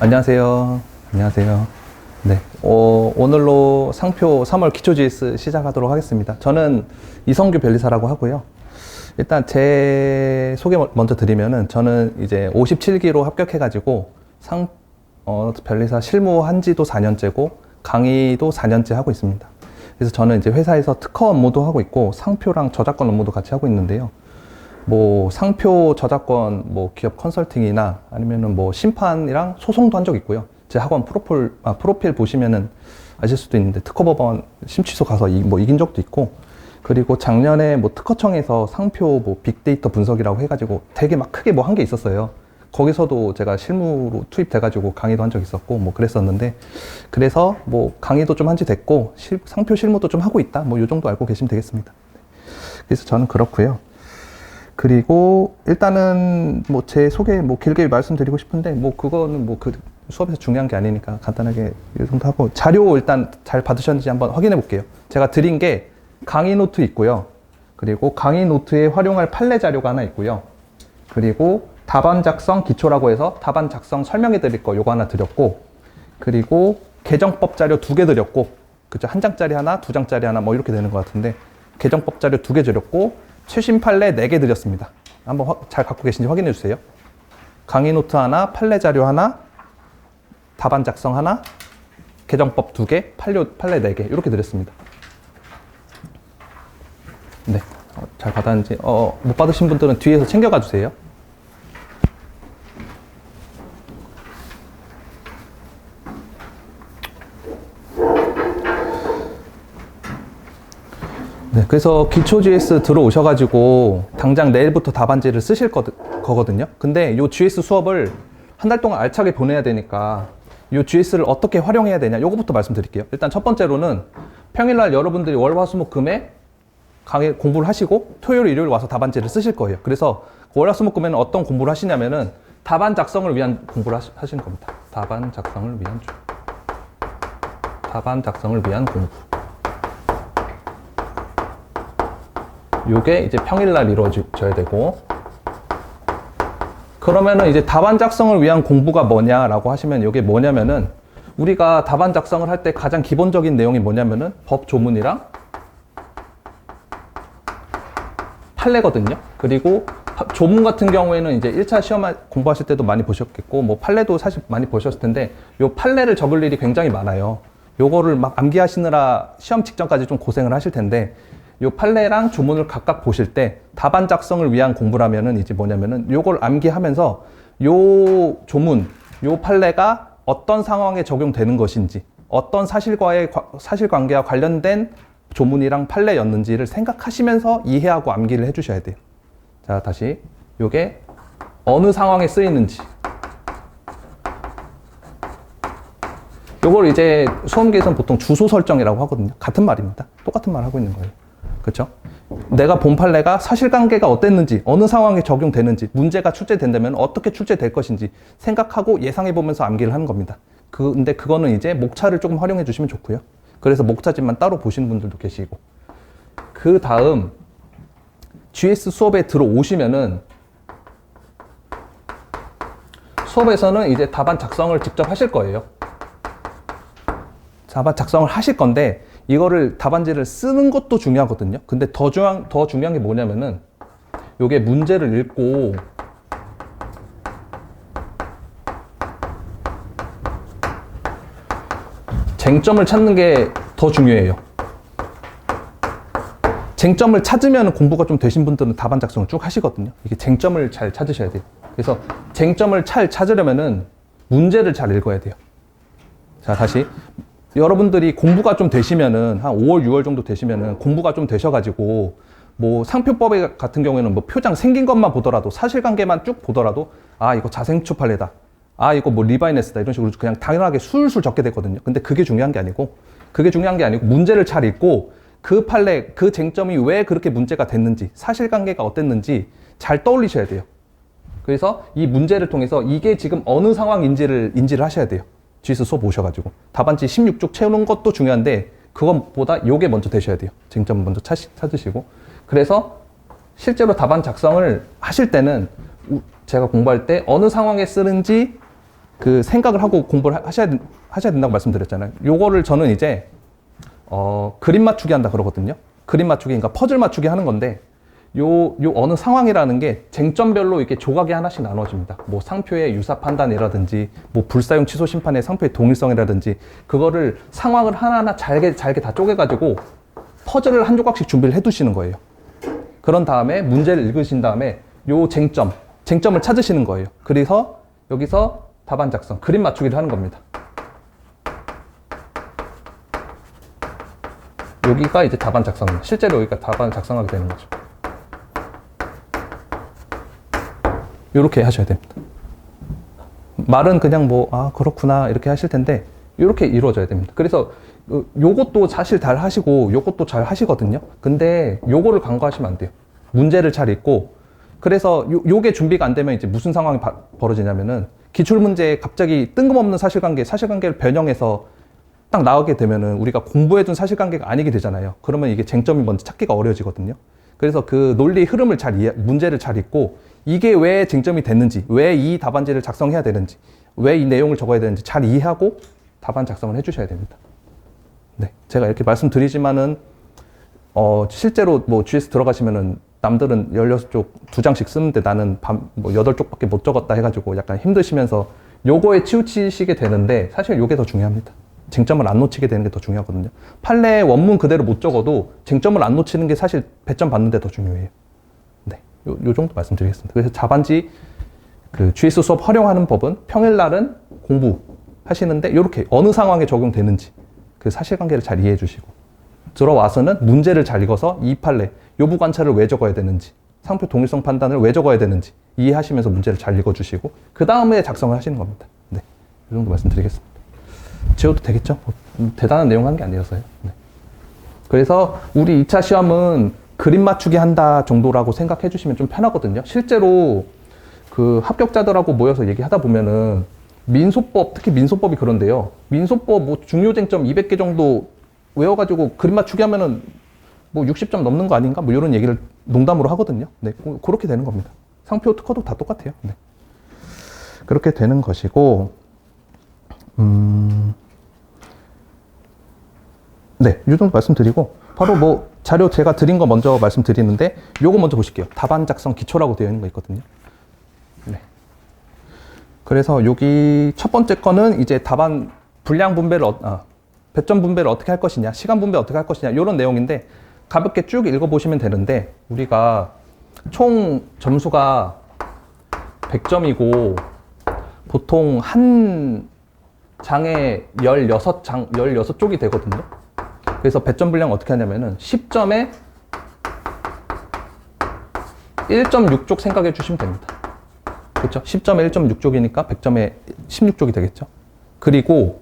안녕하세요. 안녕하세요. 네. 오늘로 상표 3월 기초 GS 시작하도록 하겠습니다. 저는 이성규 변리사라고 하고요. 일단 제 소개 먼저 드리면은 저는 이제 57기로 합격해가지고 변리사 실무한 지도 4년째고 강의도 4년째 하고 있습니다. 그래서 저는 이제 회사에서 특허 업무도 하고 있고 상표랑 저작권 업무도 같이 하고 있는데요. 뭐 상표 저작권 뭐 기업 컨설팅이나 아니면은 뭐 심판이랑 소송도 한 적 있고요. 제 학원 프로필 보시면은 아실 수도 있는데 특허법원 심취소 가서 뭐 이긴 적도 있고, 그리고 작년에 뭐 특허청에서 상표 뭐 빅데이터 분석이라고 해가지고 되게 막 크게 뭐 한 게 있었어요. 거기서도 제가 실무로 투입돼가지고 강의도 한 적 있었고 뭐 그랬었는데, 그래서 뭐 강의도 좀 한 지 됐고 상표 실무도 좀 하고 있다, 뭐 요 정도 알고 계시면 되겠습니다. 그래서 저는 그렇고요. 그리고 일단은 뭐 제 소개 뭐 길게 말씀드리고 싶은데 뭐 그거는 뭐 그 수업에서 중요한 게 아니니까 간단하게 이 정도 하고, 자료 일단 잘 받으셨는지 한번 확인해 볼게요. 제가 드린 게 강의 노트 있고요. 그리고 강의 노트에 활용할 판례 자료가 하나 있고요. 그리고 답안 작성 기초라고 해서 답안 작성 설명해 드릴 거 요거 하나 드렸고, 그리고 개정법 자료 2개 드렸고, 그죠? 1장짜리 하나, 2장짜리 하나 뭐 이렇게 되는 것 같은데, 개정법 자료 2개 드렸고 최신 판례 4개 드렸습니다. 한번 잘 갖고 계신지 확인해 주세요. 강의 노트 하나, 판례 자료 하나, 답안 작성 하나, 개정법 2개, 판례 4개 이렇게 드렸습니다. 네, 잘 받았는지 못 받으신 분들은 뒤에서 챙겨가 주세요. 네, 그래서 기초 GS 들어오셔가지고 당장 내일부터 답안지를 쓰실 거거든요. 근데 요 GS 수업을 한 달 동안 알차게 보내야 되니까 요 GS를 어떻게 활용해야 되냐, 요거부터 말씀드릴게요. 일단 첫 번째로는 평일날 여러분들이 월, 화, 수, 목, 금에 강의 공부를 하시고 토요일, 일요일 와서 답안지를 쓰실 거예요. 그래서 월, 화, 수, 목, 금에는 어떤 공부를 하시냐면은 답안 작성을 위한 공부를 하시는 겁니다. 답안 작성을 위한 공부. 요게 이제 평일날 이루어져야 되고, 그러면은 이제 답안 작성을 위한 공부가 뭐냐라고 하시면, 요게 뭐냐면은 우리가 답안 작성을 할 때 가장 기본적인 내용이 뭐냐면은 법 조문이랑 판례거든요. 그리고 조문 같은 경우에는 이제 1차 시험 공부하실 때도 많이 보셨겠고, 뭐 판례도 사실 많이 보셨을 텐데, 요 판례를 적을 일이 굉장히 많아요. 요거를 막 암기하시느라 시험 직전까지 좀 고생을 하실 텐데, 요 판례랑 조문을 각각 보실 때 답안 작성을 위한 공부라면은 이제 뭐냐면은 요걸 암기하면서 요 조문, 요 판례가 어떤 상황에 적용되는 것인지, 어떤 사실관계와 관련된 조문이랑 판례였는지를 생각하시면서 이해하고 암기를 해주셔야 돼요. 자, 다시 요게 어느 상황에 쓰이는지, 요걸 이제 수험계에서는 보통 주소 설정이라고 하거든요. 같은 말입니다. 똑같은 말 하고 있는 거예요. 그렇죠? 내가 본 판례가 사실관계가 어땠는지, 어느 상황에 적용되는지, 문제가 출제된다면 어떻게 출제될 것인지 생각하고 예상해보면서 암기를 하는 겁니다. 근데 그거는 이제 목차를 조금 활용해 주시면 좋고요. 그래서 목차집만 따로 보시는 분들도 계시고, 그 다음 GS 수업에 들어오시면은 수업에서는 이제 답안 작성을 직접 하실 거예요. 답안 작성을 하실 건데, 이거를 답안지를 쓰는 것도 중요하거든요. 근데 더 중요한 게 뭐냐면은 요게 문제를 읽고 쟁점을 찾는 게 더 중요해요. 쟁점을 찾으면 공부가 좀 되신 분들은 답안 작성을 쭉 하시거든요. 이게 쟁점을 잘 찾으셔야 돼요. 그래서 쟁점을 잘 찾으려면은 문제를 잘 읽어야 돼요. 자, 다시. 여러분들이 공부가 좀 되시면은 한 5월, 6월 정도 되시면은 공부가 좀 되셔가지고 뭐 상표법 같은 경우에는 뭐 표장 생긴 것만 보더라도, 사실관계만 쭉 보더라도 아, 이거 자생추 판례다, 아, 이거 뭐 리바이네스다, 이런 식으로 그냥 당연하게 술술 적게 되거든요. 근데 그게 중요한 게 아니고 문제를 잘 읽고 그 판례, 그 쟁점이 왜 그렇게 문제가 됐는지, 사실관계가 어땠는지 잘 떠올리셔야 돼요. 그래서 이 문제를 통해서 이게 지금 어느 상황인지를 인지를 하셔야 돼요. GS 수업 오셔가지고 답안지 16쪽 채우는 것도 중요한데 그것보다 요게 먼저 되셔야 돼요. 쟁점 먼저 찾으시고. 그래서 실제로 답안 작성을 하실 때는 제가 공부할 때 어느 상황에 쓰는지 그 생각을 하고 공부를 하셔야 된다고 말씀드렸잖아요. 요거를 저는 이제 그림 맞추기 한다 그러거든요. 그림 맞추기, 그러니까 퍼즐 맞추기 하는 건데, 요 어느 상황이라는 게 쟁점별로 이렇게 조각이 하나씩 나눠집니다. 뭐 상표의 유사 판단이라든지, 뭐 불사용 취소 심판의 상표의 동일성이라든지, 그거를 상황을 하나하나 잘게 다 쪼개가지고 퍼즐을 한 조각씩 준비를 해 두시는 거예요. 그런 다음에 문제를 읽으신 다음에 요 쟁점을 찾으시는 거예요. 그래서 여기서 답안 작성, 그림 맞추기를 하는 겁니다. 여기가 이제 답안 작성입니다. 실제로 여기가 답안을 작성하게 되는 거죠. 이렇게 하셔야 됩니다. 말은 그냥 뭐, 아, 그렇구나, 이렇게 하실 텐데, 이렇게 이루어져야 됩니다. 그래서 요것도 사실 잘 하시고, 요것도 잘 하시거든요. 근데 요거를 간과하시면 안 돼요. 문제를 잘 읽고, 그래서 요게 준비가 안 되면 이제 무슨 상황이 벌어지냐면은, 기출문제에 갑자기 뜬금없는 사실관계를 변형해서 딱 나오게 되면은 우리가 공부해둔 사실관계가 아니게 되잖아요. 그러면 이게 쟁점이 뭔지 찾기가 어려워지거든요. 그래서 그 논리의 흐름을 문제를 잘 읽고, 이게 왜 쟁점이 됐는지, 왜 이 답안지를 작성해야 되는지, 왜 이 내용을 적어야 되는지 잘 이해하고 답안 작성을 해주셔야 됩니다. 네, 제가 이렇게 말씀드리지만은 실제로 뭐 GS 들어가시면은 남들은 16쪽 2장씩 쓰는데 나는 뭐 8쪽밖에 못 적었다 해가지고 약간 힘드시면서 요거에 치우치시게 되는데, 사실 요게 더 중요합니다. 쟁점을 안 놓치게 되는 게 더 중요하거든요. 판례 원문 그대로 못 적어도 쟁점을 안 놓치는 게 사실 배점 받는 데 더 중요해요. 네, 요 정도 말씀드리겠습니다. 그래서 자반지 그 GS 수업 활용하는 법은 평일날은 공부하시는데 이렇게 어느 상황에 적용되는지 그 사실관계를 잘 이해해 주시고, 들어와서는 문제를 잘 읽어서 이 판례 요부 관찰을 왜 적어야 되는지, 상표 동일성 판단을 왜 적어야 되는지 이해하시면서 문제를 잘 읽어주시고 그 다음에 작성을 하시는 겁니다. 네, 이 정도 말씀드리겠습니다. 지워도 되겠죠? 대단한 내용 한 게 아니라서요. 네. 그래서 우리 2차 시험은 그림 맞추기 한다 정도라고 생각해 주시면 좀 편하거든요. 실제로 그 합격자들하고 모여서 얘기하다 보면은 민소법, 특히 민소법이 그런데요. 민소법 뭐 중요 쟁점 200개 정도 외워가지고 그림 맞추기 하면은 뭐 60점 넘는 거 아닌가? 뭐 이런 얘기를 농담으로 하거든요. 네, 그렇게 되는 겁니다. 상표 특허도 다 똑같아요. 네. 그렇게 되는 것이고, 네, 이 정도 말씀드리고, 바로 뭐 자료 제가 드린 거 먼저 말씀드리는데, 요거 먼저 보실게요. 답안 작성 기초라고 되어 있는 거 있거든요. 네. 그래서 여기 첫 번째 거는 이제 답안 분량 분배를, 배점 분배를 어떻게 할 것이냐, 시간 분배 어떻게 할 것이냐, 이런 내용인데, 가볍게 쭉 읽어보시면 되는데, 우리가 총 점수가 100점이고, 보통 한 장에 16쪽이 되거든요. 그래서 배점 분량 어떻게 하냐면은 10점에 1.6쪽 생각해 주시면 됩니다. 그렇죠? 10점에 1.6쪽이니까 100점에 16쪽이 되겠죠. 그리고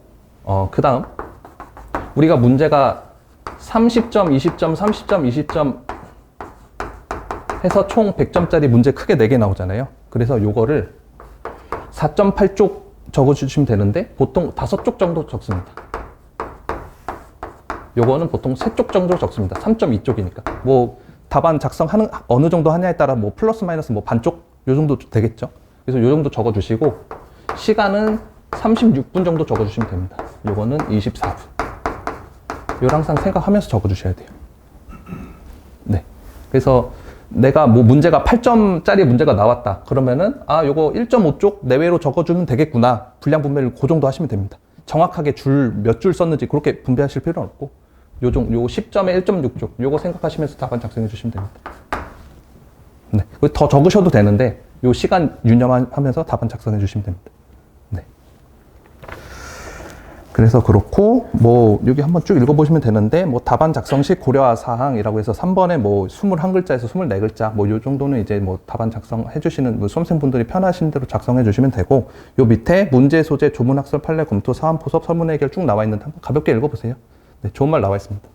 그 다음 우리가 문제가 30점, 20점, 30점, 20점 해서 총 100점짜리 문제 크게 4개 나오잖아요. 그래서 요거를 4.8쪽 적어주시면 되는데 보통 5쪽 정도 적습니다. 요거는 보통 3쪽 정도 적습니다. 3.2쪽이니까. 뭐 답안 작성하는 어느 정도 하냐에 따라 뭐 플러스 마이너스 뭐 반쪽 요 정도 되겠죠. 그래서 요 정도 적어주시고 시간은 36분 정도 적어주시면 됩니다. 요거는 24분. 요걸 항상 생각하면서 적어주셔야 돼요. 네. 그래서 내가 뭐 문제가 8점짜리 문제가 나왔다. 그러면은 요거 1.5쪽 내외로 적어주면 되겠구나. 분량 분배를 그 정도 하시면 됩니다. 정확하게 몇 줄 썼는지 그렇게 분배하실 필요는 없고 요 10점에 1.6쪽 요거 생각하시면서 답안 작성해 주시면 됩니다. 네. 더 적으셔도 되는데 요 시간 유념하면서 답안 작성해 주시면 됩니다. 네. 그래서 그렇고 뭐 여기 한번 쭉 읽어보시면 되는데 뭐 답안 작성 시 고려할 사항이라고 해서 3번에 뭐 21글자에서 24글자 뭐 요 정도는 이제 뭐 답안 작성해 주시는 뭐 수험생분들이 편하신 대로 작성해 주시면 되고 요 밑에 문제 소재 조문학설 판례 검토 사안 포섭 설문 해결 쭉 나와 있는데 한번 가볍게 읽어보세요. 네, 좋은 말 나와 있습니다.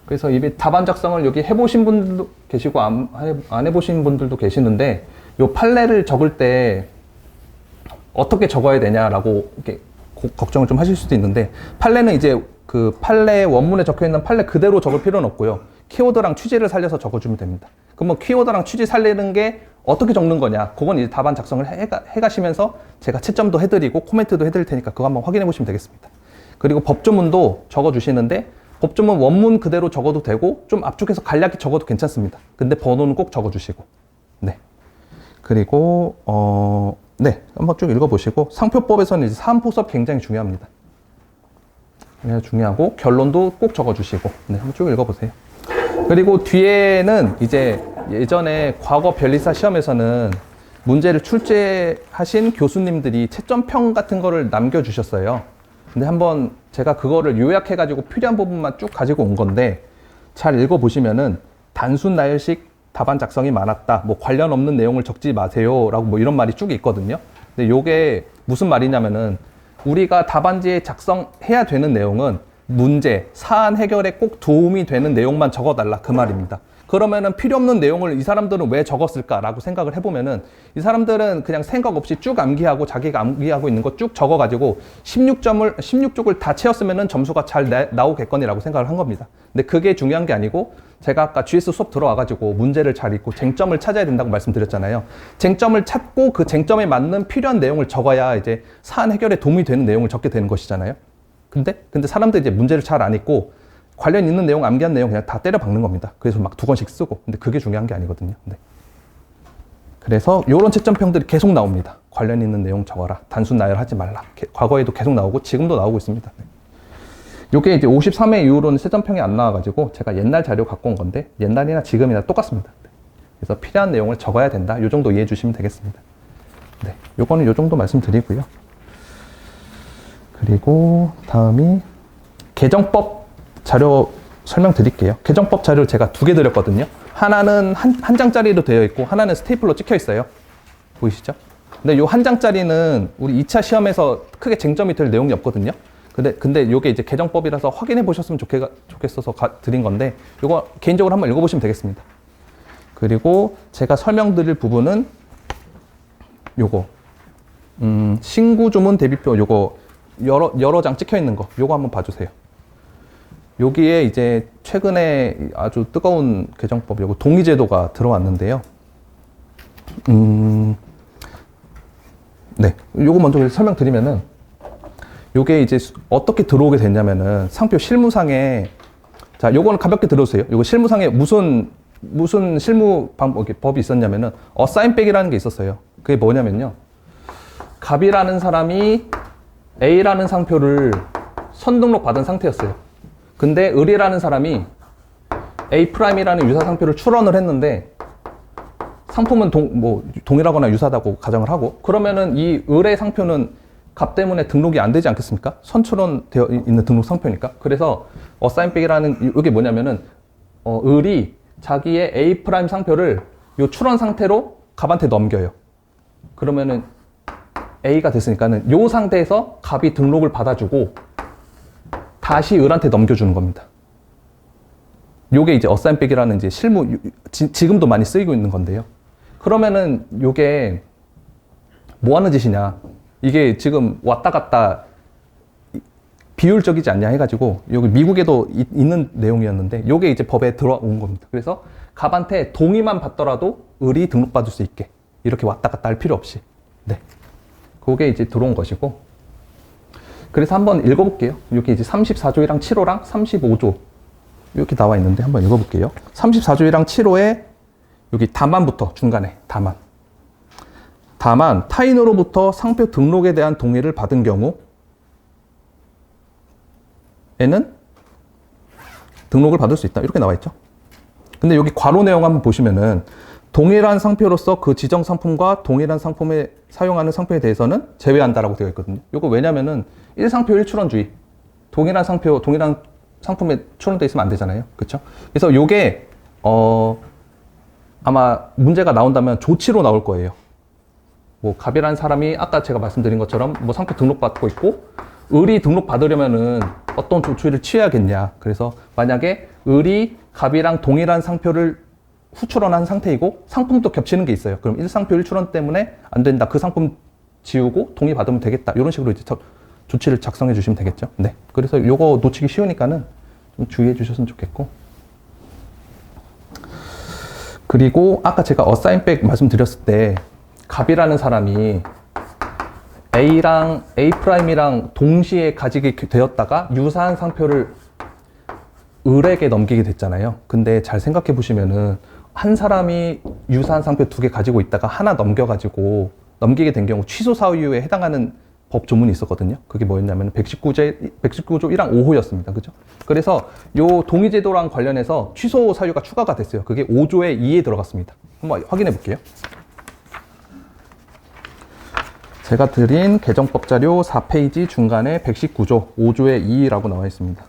그래서 이미 답안 작성을 여기 해보신 분들도 계시고 안 해보신 분들도 계시는데 요 판례를 적을 때 어떻게 적어야 되냐라고 이렇게 걱정을 좀 하실 수도 있는데 판례는 이제 그 판례 원문에 적혀 있는 판례 그대로 적을 필요는 없고요. 키워드랑 취지를 살려서 적어주면 됩니다. 그럼 뭐 키워드랑 취지 살리는 게 어떻게 적는 거냐, 그건 이제 답안 작성을 해가시면서 제가 채점도 해드리고 코멘트도 해드릴 테니까 그거 한번 확인해 보시면 되겠습니다. 그리고 법조문도 적어주시는데 법조문 원문 그대로 적어도 되고 좀 압축해서 간략히 적어도 괜찮습니다. 근데 번호는 꼭 적어주시고. 네. 그리고 네, 한번 쭉 읽어보시고 상표법에서는 이제 사안포섭 굉장히 중요합니다. 굉장히 중요하고 결론도 꼭 적어주시고. 네, 한번 쭉 읽어보세요. 그리고 뒤에는 이제 예전에 과거 변리사 시험에서는 문제를 출제하신 교수님들이 채점평 같은 거를 남겨주셨어요. 근데 한번 제가 그거를 요약해가지고 필요한 부분만 쭉 가지고 온 건데 잘 읽어보시면은 단순 나열식 답안 작성이 많았다. 뭐 관련 없는 내용을 적지 마세요. 라고 뭐 이런 말이 쭉 있거든요. 근데 요게 무슨 말이냐면은 우리가 답안지에 작성해야 되는 내용은 문제, 사안 해결에 꼭 도움이 되는 내용만 적어달라. 그 말입니다. 그러면은 필요 없는 내용을 이 사람들은 왜 적었을까라고 생각을 해보면은 이 사람들은 그냥 생각 없이 쭉 암기하고 자기가 암기하고 있는 거 쭉 적어가지고 16쪽을 다 채웠으면은 점수가 잘 나오겠거니라고 생각을 한 겁니다. 근데 그게 중요한 게 아니고 제가 아까 GS 수업 들어와가지고 문제를 잘 읽고 쟁점을 찾아야 된다고 말씀드렸잖아요. 쟁점을 찾고 그 쟁점에 맞는 필요한 내용을 적어야 이제 사안 해결에 도움이 되는 내용을 적게 되는 것이잖아요. 근데 사람들이 이제 문제를 잘 안 읽고 관련 있는 내용, 암기한 내용 그냥 다 때려 박는 겁니다. 그래서 막 2권씩 쓰고. 근데 그게 중요한 게 아니거든요. 네. 그래서 이런 채점평들이 계속 나옵니다. 관련 있는 내용 적어라. 단순 나열하지 말라. 과거에도 계속 나오고 지금도 나오고 있습니다. 네. 요게 이제 53회 이후로는 채점평이 안 나와가지고 제가 옛날 자료 갖고 온 건데 옛날이나 지금이나 똑같습니다. 네. 그래서 필요한 내용을 적어야 된다. 요 정도 이해해 주시면 되겠습니다. 네. 요거는 요 정도 말씀드리고요. 그리고 다음이 개정법 자료 설명드릴게요. 개정법 자료를 제가 2개 드렸거든요. 하나는 한 장짜리로 되어 있고 하나는 스테이플러 찍혀 있어요. 보이시죠? 근데 요 한 장짜리는 우리 2차 시험에서 크게 쟁점이 될 내용이 없거든요. 근데 요게 이제 개정법이라서 확인해 보셨으면 좋겠어서 드린 건데 요거 개인적으로 한번 읽어보시면 되겠습니다. 그리고 제가 설명드릴 부분은 요거 신구조문 대비표 요거 여러 장 찍혀 있는 거 요거 한번 봐주세요. 여기에 이제 최근에 아주 뜨거운 개정법, 요거 동의제도가 들어왔는데요. 네. 요거 먼저 설명드리면은, 요게 이제 어떻게 들어오게 됐냐면은, 상표 실무상에, 자, 요거는 가볍게 들어주세요. 요거 실무상에 무슨 실무 법이 있었냐면은, 어사인백이라는 게 있었어요. 그게 뭐냐면요. 갑이라는 사람이 A라는 상표를 선등록 받은 상태였어요. 근데 을이라는 사람이 A'이라는 유사상표를 출원을 했는데 상품은 동일하거나 유사하다고 가정을 하고 그러면은 이 을의 상표는 갑 때문에 등록이 안 되지 않겠습니까? 선출원되어 있는 등록 상표니까. 그래서 어사인백이라는 이게 뭐냐면은 을이 자기의 A' 상표를 요 출원 상태로 갑한테 넘겨요. 그러면은 A가 됐으니까는 요 상태에서 갑이 등록을 받아주고 다시 을한테 넘겨주는 겁니다. 요게 이제 어사인백이라는 이제 실무, 지금도 많이 쓰이고 있는 건데요. 그러면은 요게 뭐 하는 짓이냐. 이게 지금 왔다 갔다 비효율적이지 않냐 해가지고 여기 미국에도 있는 내용이었는데 요게 이제 법에 들어온 겁니다. 그래서 갑한테 동의만 받더라도 을이 등록받을 수 있게 이렇게 왔다 갔다 할 필요 없이. 네. 그게 이제 들어온 것이고 그래서 한번 읽어볼게요. 여기 이제 34조이랑 7호랑 35조 이렇게 나와 있는데 한번 읽어볼게요. 34조이랑 7호에 여기 다만부터 중간에 다만 타인으로부터 상표 등록에 대한 동의를 받은 경우에는 등록을 받을 수 있다. 이렇게 나와 있죠. 근데 여기 괄호 내용 한번 보시면은 동일한 상표로서 그 지정 상품과 동일한 상품에 사용하는 상표에 대해서는 제외한다라고 되어 있거든요. 이거 왜냐면은 1상표 1출원주의. 동일한 상품에 출원되어 있으면 안 되잖아요. 그렇죠? 그래서 요게 아마 문제가 나온다면 조치로 나올 거예요. 뭐 갑이라는 사람이 아까 제가 말씀드린 것처럼 뭐 상표 등록받고 있고 을이 등록받으려면은 어떤 조치를 취해야겠냐. 그래서 만약에 을이 갑이랑 동일한 상표를 후출원한 상태이고 상품도 겹치는 게 있어요. 그럼 1상표 1출원 때문에 안 된다. 그 상품 지우고 동의 받으면 되겠다. 이런 식으로 이제 조치를 작성해 주시면 되겠죠. 네. 그래서 요거 놓치기 쉬우니까는 좀 주의해 주셨으면 좋겠고. 그리고 아까 제가 어사인백 말씀드렸을 때 갑이라는 사람이 A랑 A'이랑 동시에 가지게 되었다가 유사한 상표를 을에게 넘기게 됐잖아요. 근데 잘 생각해 보시면은 한 사람이 유사한 상표 2개 가지고 있다가 하나 넘기게 된 경우 취소 사유에 해당하는 법 조문이 있었거든요. 그게 뭐였냐면 119조 1랑 5호였습니다. 그죠? 그래서 요 동의제도랑 관련해서 취소 사유가 추가가 됐어요. 그게 5조의 2에 들어갔습니다. 한번 확인해 볼게요. 제가 드린 개정법 자료 4페이지 중간에 119조 5조의 2라고 나와 있습니다.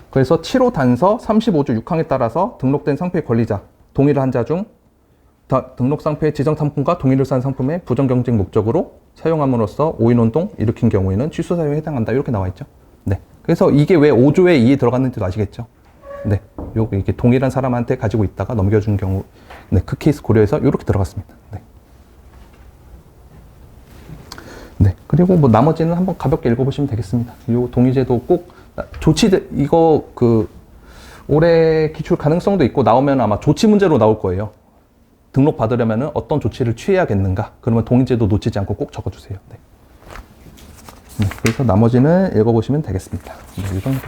그래서 7호 단서 35조 6항에 따라서 등록된 상표의 권리자, 동의를 한 자 중 등록 상표의 지정 상품과 동의를 산 상품의 부정경쟁 목적으로 사용함으로써 오인운동 일으킨 경우에는 취소 사유에 해당한다. 이렇게 나와 있죠. 네. 그래서 이게 왜 5조의 2에 들어갔는지도 아시겠죠? 네. 요거 이게 동일한 사람한테 가지고 있다가 넘겨준 경우, 네. 그 케이스 고려해서 이렇게 들어갔습니다. 네. 네. 그리고 뭐 나머지는 한번 가볍게 읽어보시면 되겠습니다. 요 동의제도 꼭 이거 올해 기출 가능성도 있고 나오면 아마 조치 문제로 나올 거예요. 등록 받으려면 어떤 조치를 취해야겠는가? 그러면 동의제도 놓치지 않고 꼭 적어주세요. 네. 네, 그래서 나머지는 읽어보시면 되겠습니다. 네, 이 정도.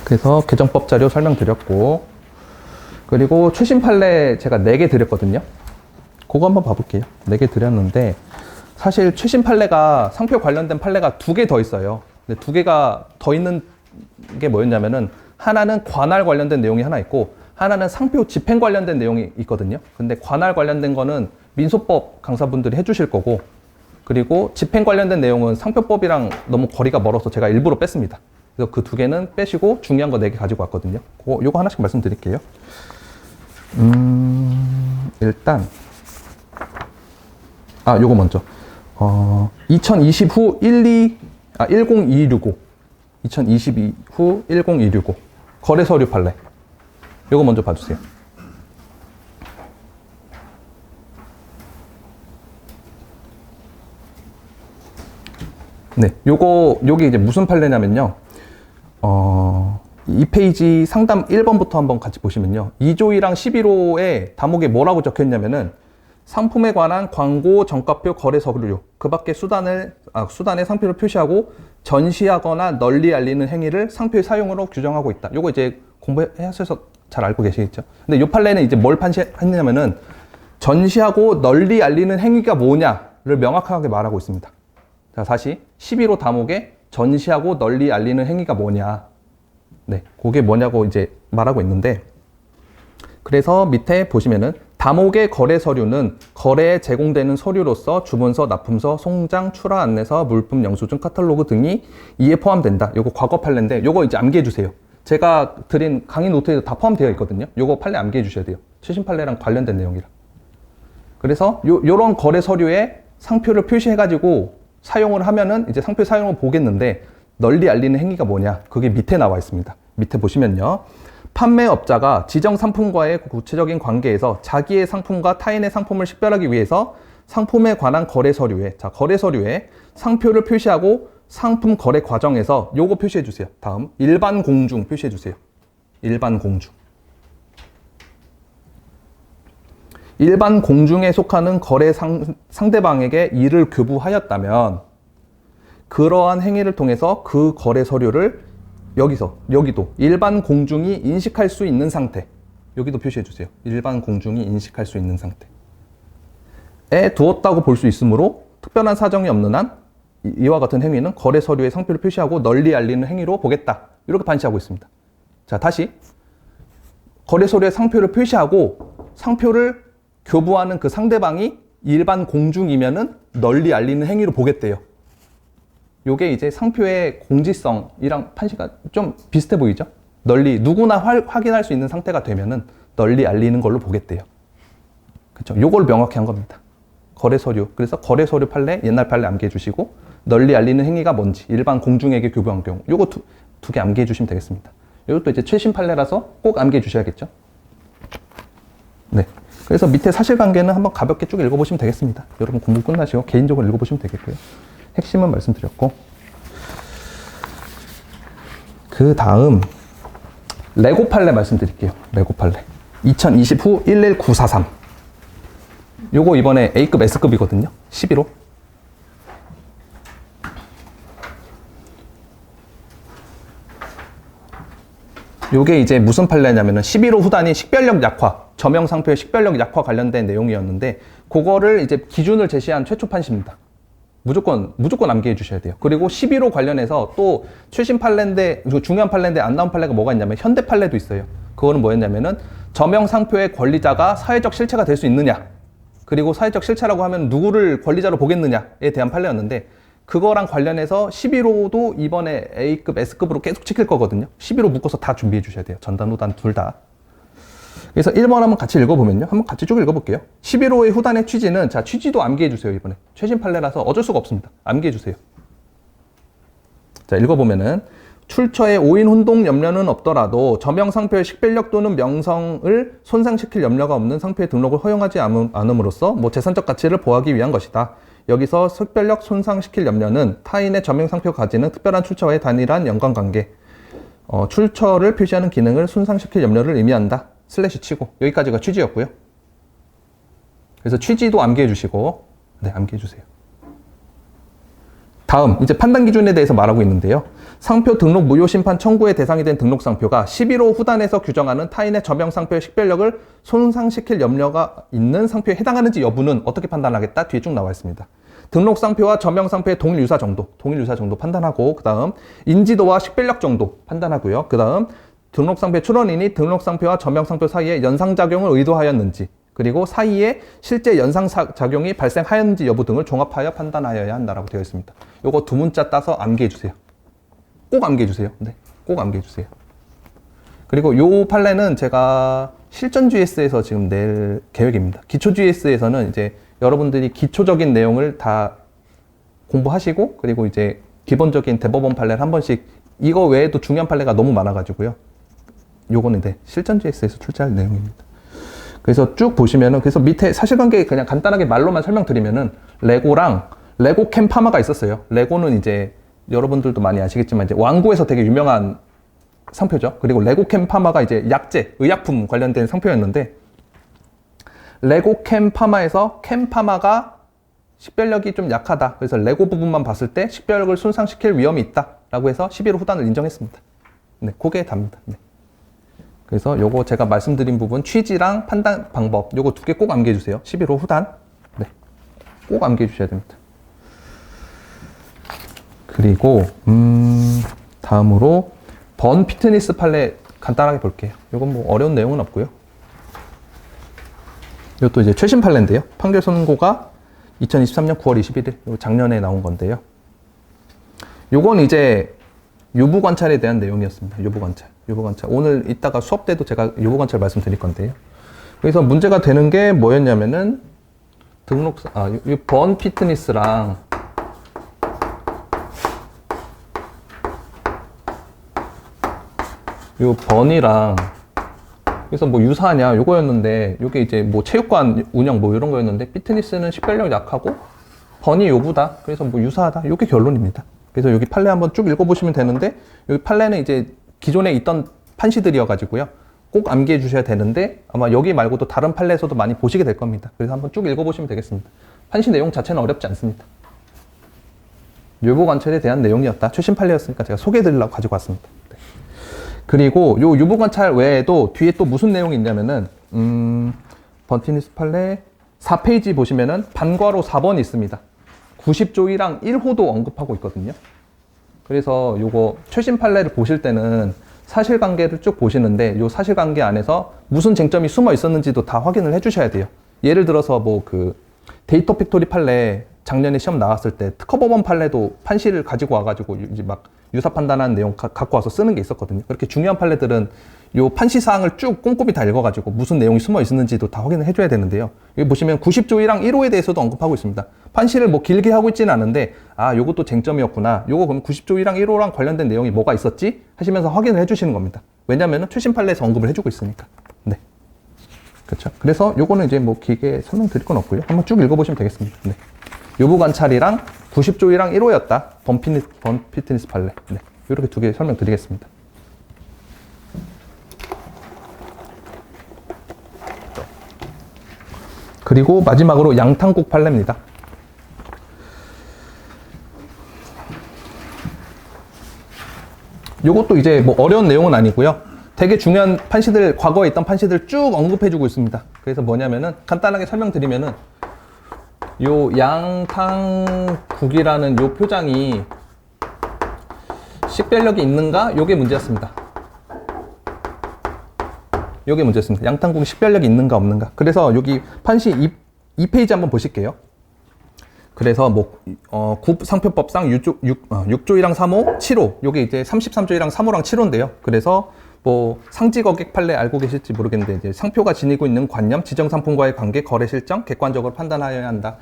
그래서 개정법 자료 설명드렸고, 그리고 최신 판례 제가 4개 드렸거든요. 그거 한번 봐볼게요. 4개 드렸는데, 사실 최신 판례가, 상표 관련된 판례가 2개 더 있어요. 근데 2개가 더 있는 게 뭐였냐면은, 하나는 관할 관련된 내용이 하나 있고, 하나는 상표 집행 관련된 내용이 있거든요. 근데 관할 관련된 거는 민소법 강사분들이 해주실 거고, 그리고 집행 관련된 내용은 상표법이랑 너무 거리가 멀어서 제가 일부러 뺐습니다. 그래서 그 2개는 빼시고 중요한 거 4개 가지고 왔거든요. 요거 하나씩 말씀드릴게요. 일단, 요거 먼저. 2020 후 10265. 2022 후 10265. 거래서류 판례. 요거 먼저 봐주세요. 네, 요게 이제 무슨 판례냐면요. 2페이지 상담 1번부터 한번 같이 보시면요. 2조 1항 11호에 다목에 뭐라고 적혀 있냐면은 상품에 관한 광고, 정가표, 거래 서류, 그 밖에 수단에 상표를 표시하고 전시하거나 널리 알리는 행위를 상표의 사용으로 규정하고 있다. 요거 이제 공부하셔서 잘 알고 계시겠죠? 근데 이 판례는 이제 뭘 했냐면은 전시하고 널리 알리는 행위가 뭐냐를 명확하게 말하고 있습니다. 자, 다시 11호 다목에 전시하고 널리 알리는 행위가 뭐냐. 네, 그게 뭐냐고 이제 말하고 있는데, 그래서 밑에 보시면은 다목의 거래 서류는 거래에 제공되는 서류로서 주문서, 납품서, 송장, 출하 안내서, 물품 영수증, 카탈로그 등이 이에 포함된다. 요거 과거 판례인데 요거 이제 암기해 주세요. 제가 드린 강의 노트에도 다 포함되어 있거든요. 요거 판례 암기해 주셔야 돼요. 최신 판례랑 관련된 내용이라. 그래서 요런 거래 서류에 상표를 표시해가지고 사용을 하면은 이제 상표 사용을 보겠는데, 널리 알리는 행위가 뭐냐? 그게 밑에 나와 있습니다. 밑에 보시면요. 판매업자가 지정 상품과의 구체적인 관계에서 자기의 상품과 타인의 상품을 식별하기 위해서 상품에 관한 거래 서류에, 거래 서류에 상표를 표시하고 상품 거래 과정에서 요거 표시해 주세요. 다음, 일반 공중 표시해 주세요. 일반 공중. 일반 공중에 속하는 거래 상대방에게 이를 교부하였다면 그러한 행위를 통해서 그 거래 서류를 여기도 일반 공중이 인식할 수 있는 상태, 여기도 표시해 주세요. 일반 공중이 인식할 수 있는 상태에 두었다고 볼 수 있으므로 특별한 사정이 없는 한 이와 같은 행위는 거래 서류에 상표를 표시하고 널리 알리는 행위로 보겠다. 이렇게 반시하고 있습니다. 자, 다시 거래 서류에 상표를 표시하고 상표를 교부하는 그 상대방이 일반 공중이면은 널리 알리는 행위로 보겠대요. 요게 이제 상표의 공지성이랑 판시가 좀 비슷해 보이죠? 널리 누구나 확인할 수 있는 상태가 되면은 널리 알리는 걸로 보겠대요. 그렇죠? 요걸 명확히 한 겁니다. 거래 서류. 그래서 거래 서류 판례, 옛날 판례 암기해 주시고, 널리 알리는 행위가 뭔지, 일반 공중에게 교부한 경우, 요거 두 개 암기해 주시면 되겠습니다. 이것도 이제 최신 판례라서 꼭 암기해 주셔야겠죠? 네. 그래서 밑에 사실관계는 한번 가볍게 쭉 읽어보시면 되겠습니다. 여러분 공부 끝나시고 개인적으로 읽어보시면 되겠고요. 핵심은 말씀드렸고, 그 다음 레고 판례 말씀드릴게요. 레고 판례. 2020 후 11943. 요거 이번에 A급 S급이거든요. 11호. 요게 이제 무슨 판례냐면은 11호 후단이 식별력 약화, 저명상표의 식별력 약화 관련된 내용이었는데, 그거를 이제 기준을 제시한 최초 판시입니다. 무조건 암기해 주셔야 돼요. 그리고 11호 관련해서 또 최신 판례인데, 중요한 판례인데 안 나온 판례가 뭐가 있냐면 현대 판례도 있어요. 그거는 뭐였냐면은 저명상표의 권리자가 사회적 실체가 될 수 있느냐, 그리고 사회적 실체라고 하면 누구를 권리자로 보겠느냐에 대한 판례였는데, 그거랑 관련해서 11호도 이번에 A급, S급으로 계속 지킬 거거든요. 11호 묶어서 다 준비해 주셔야 돼요. 전단, 후단 둘 다. 그래서 1번 한번 같이 읽어보면요. 한번 같이 쭉 읽어볼게요. 11호의 후단의 취지는, 자, 취지도 암기해 주세요. 이번에. 최신 판례라서 어쩔 수가 없습니다. 암기해 주세요. 자, 읽어보면은, 출처에 오인 혼동 염려는 없더라도 저명상표의 식별력 또는 명성을 손상시킬 염려가 없는 상표의 등록을 허용하지 않음으로써 재산적 가치를 보호하기 위한 것이다. 여기서 식별력 손상시킬 염려는 타인의 저명상표가 가지는 특별한 출처와의 단일한 연관관계, 출처를 표시하는 기능을 손상시킬 염려를 의미한다. 슬래시 치고, 여기까지가 취지였고요. 그래서 취지도 암기해 주시고, 네, 암기해 주세요. 다음, 이제 판단 기준에 대해서 말하고 있는데요. 상표 등록 무효 심판 청구의 대상이 된 등록상표가 11호 후단에서 규정하는 타인의 저명상표의 식별력을 손상시킬 염려가 있는 상표에 해당하는지 여부는 어떻게 판단하겠다? 뒤에 쭉 나와 있습니다. 등록상표와 저명상표의 동일유사 정도 판단하고, 그 다음 인지도와 식별력 정도 판단하고요. 그 다음 등록상표의 출원인이 등록상표와 저명상표 사이에 연상작용을 의도하였는지, 그리고 사이에 실제 연상작용이 발생하였는지 여부 등을 종합하여 판단하여야 한다라고 되어 있습니다. 요거 두 문자 따서 암기해 주세요. 꼭 암기해 주세요. 네, 꼭 암기해 주세요. 그리고 요 판례는 제가 실전 GS에서 지금 낼 계획입니다. 기초 GS에서는 이제 여러분들이 기초적인 내용을 다 공부하시고, 그리고 이제 기본적인 대법원 판례를 한 번씩, 이거 외에도 중요한 판례가 너무 많아가지고요. 요거는 네, 실전 GS에서 출제할 내용입니다. 그래서 쭉 보시면은, 그래서 밑에 사실관계 그냥 간단하게 말로만 설명드리면은, 레고랑 레고 캠 파마가 있었어요. 레고는 이제 여러분들도 많이 아시겠지만 이제 왕구에서 되게 유명한 상표죠. 그리고 레고 캠 파마가 이제 약재, 의약품 관련된 상표였는데, 레고 캠 파마에서 캠 파마가 식별력이 좀 약하다. 그래서 레고 부분만 봤을 때 식별력을 손상시킬 위험이 있다라고 해서 11호 후단을 인정했습니다. 네, 그게 답니다. 네. 그래서 요거 제가 말씀드린 부분 취지랑 판단 방법 요거 두 개 꼭 암기해 주세요. 11호 후단. 네. 꼭 암기해 주셔야 됩니다. 그리고 다음으로 번 피트니스 판례 간단하게 볼게요. 요건 뭐 어려운 내용은 없고요. 이것도 이제 최신 판례인데요. 판결 선고가 2023년 9월 21일, 요 작년에 나온 건데요. 요건 이제 유부 관찰에 대한 내용이었습니다. 유부 관찰. 오늘 이따가 수업 때도 제가 유부 관찰 말씀드릴 건데요. 그래서 문제가 되는 게 뭐였냐면은 이 번 피트니스랑 요 번이랑 그래서 뭐 유사하냐 요거였는데, 요게 이제 뭐 체육관 운영 뭐 이런 거였는데, 피트니스는 식별력 약하고 번이 요부다. 그래서 뭐 유사하다. 요게 결론입니다. 그래서 여기 판례 한번 쭉 읽어보시면 되는데, 여기 판례는 이제 기존에 있던 판시들이어가지고요. 꼭 암기해 주셔야 되는데, 아마 여기 말고도 다른 판례에서도 많이 보시게 될 겁니다. 그래서 한번 쭉 읽어보시면 되겠습니다. 판시 내용 자체는 어렵지 않습니다. 유보 관찰에 대한 내용이었다. 최신 판례였으니까 제가 소개해드리려고 가지고 왔습니다. 네. 그리고 요 유보 관찰 외에도 뒤에 또 무슨 내용이 있냐면은, 번티니스 판례 4페이지 보시면은 반괄호 4번이 있습니다. 90조 1항 1호도 언급하고 있거든요. 그래서 요거 최신 판례를 보실 때는 사실관계를 쭉 보시는데, 요 사실관계 안에서 무슨 쟁점이 숨어 있었는지도 다 확인을 해 주셔야 돼요. 예를 들어서 뭐 그 데이터 팩토리 판례 작년에 시험 나왔을 때 특허법원 판례도 판시를 가지고 와가지고 이제 막 유사 판단하는 내용 갖고 와서 쓰는 게 있었거든요. 그렇게 중요한 판례들은 요 판시 사항을 쭉 꼼꼼히 다 읽어가지고 무슨 내용이 숨어 있었는지도 다 확인을 해줘야 되는데요. 여기 보시면 90조 1항 1호에 대해서도 언급하고 있습니다. 판시를 뭐 길게 하고 있지는 않은데, 아, 요것도 쟁점이었구나. 요거 그럼 90조 1항 1호랑 관련된 내용이 뭐가 있었지? 하시면서 확인을 해주시는 겁니다. 왜냐면은 최신 판례에서 언급을 해주고 있으니까. 네. 그렇죠. 그래서 요거는 이제 뭐 길게 설명드릴 건 없고요. 한번 쭉 읽어보시면 되겠습니다. 네. 유보 관찰이랑 90조 1항 1호였다. 번 피트니스 판례. 네. 이렇게 두 개 설명드리겠습니다. 그리고 마지막으로 양탄국 판례입니다. 요것도 이제 뭐 어려운 내용은 아니고요. 되게 중요한 판시들, 과거에 있던 판시들 쭉 언급해주고 있습니다. 그래서 뭐냐면은 간단하게 설명드리면은 요 양탕국이라는 요 표장이 식별력이 있는가? 요게 문제였습니다. 요게 문제였습니다. 양탕국이 식별력이 있는가 없는가. 그래서 여기 판시 2페이지 한번 보실게요. 그래서 뭐 상표법상 6조 1랑 3호, 7호 요게 이제 33조 1랑 3호랑 7호인데요. 그래서 뭐 상지거객 판례 알고 계실지 모르겠는데 이제 상표가 지니고 있는 관념, 지정 상품과의 관계, 거래 실정 객관적으로 판단하여야 한다.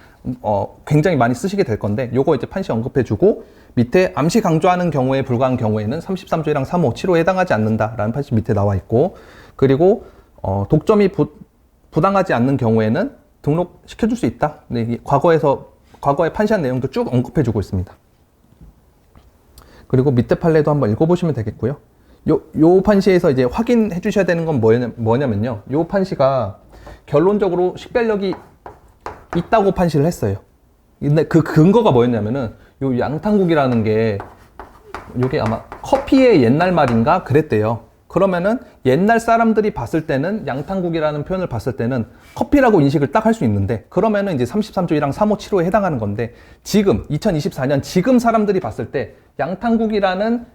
굉장히 많이 쓰시게 될 건데 요거 이제 판시 언급해주고 밑에 암시 강조하는 경우에 불과한 경우에는 33조 1랑 3호, 7호에 해당하지 않는다라는 판시 밑에 나와 있고 그리고 독점이 부당하지 않는 경우에는 등록시켜줄 수 있다. 네, 과거에 판시한 내용도 쭉 언급해주고 있습니다. 그리고 밑에 판례도 한번 읽어보시면 되겠고요. 요 판시에서 이제 확인해 주셔야 되는 건 뭐냐면요. 요 판시가 결론적으로 식별력이 있다고 판시를 했어요. 근데 그 근거가 뭐였냐면은 요 양탕국이라는 게 요게 아마 커피의 옛날 말인가 그랬대요. 그러면은 옛날 사람들이 봤을 때는 양탕국이라는 표현을 봤을 때는 커피라고 인식을 딱 할 수 있는데 그러면은 이제 33조 1항 3호 7호에 해당하는 건데 지금 2024년 지금 사람들이 봤을 때 양탕국이라는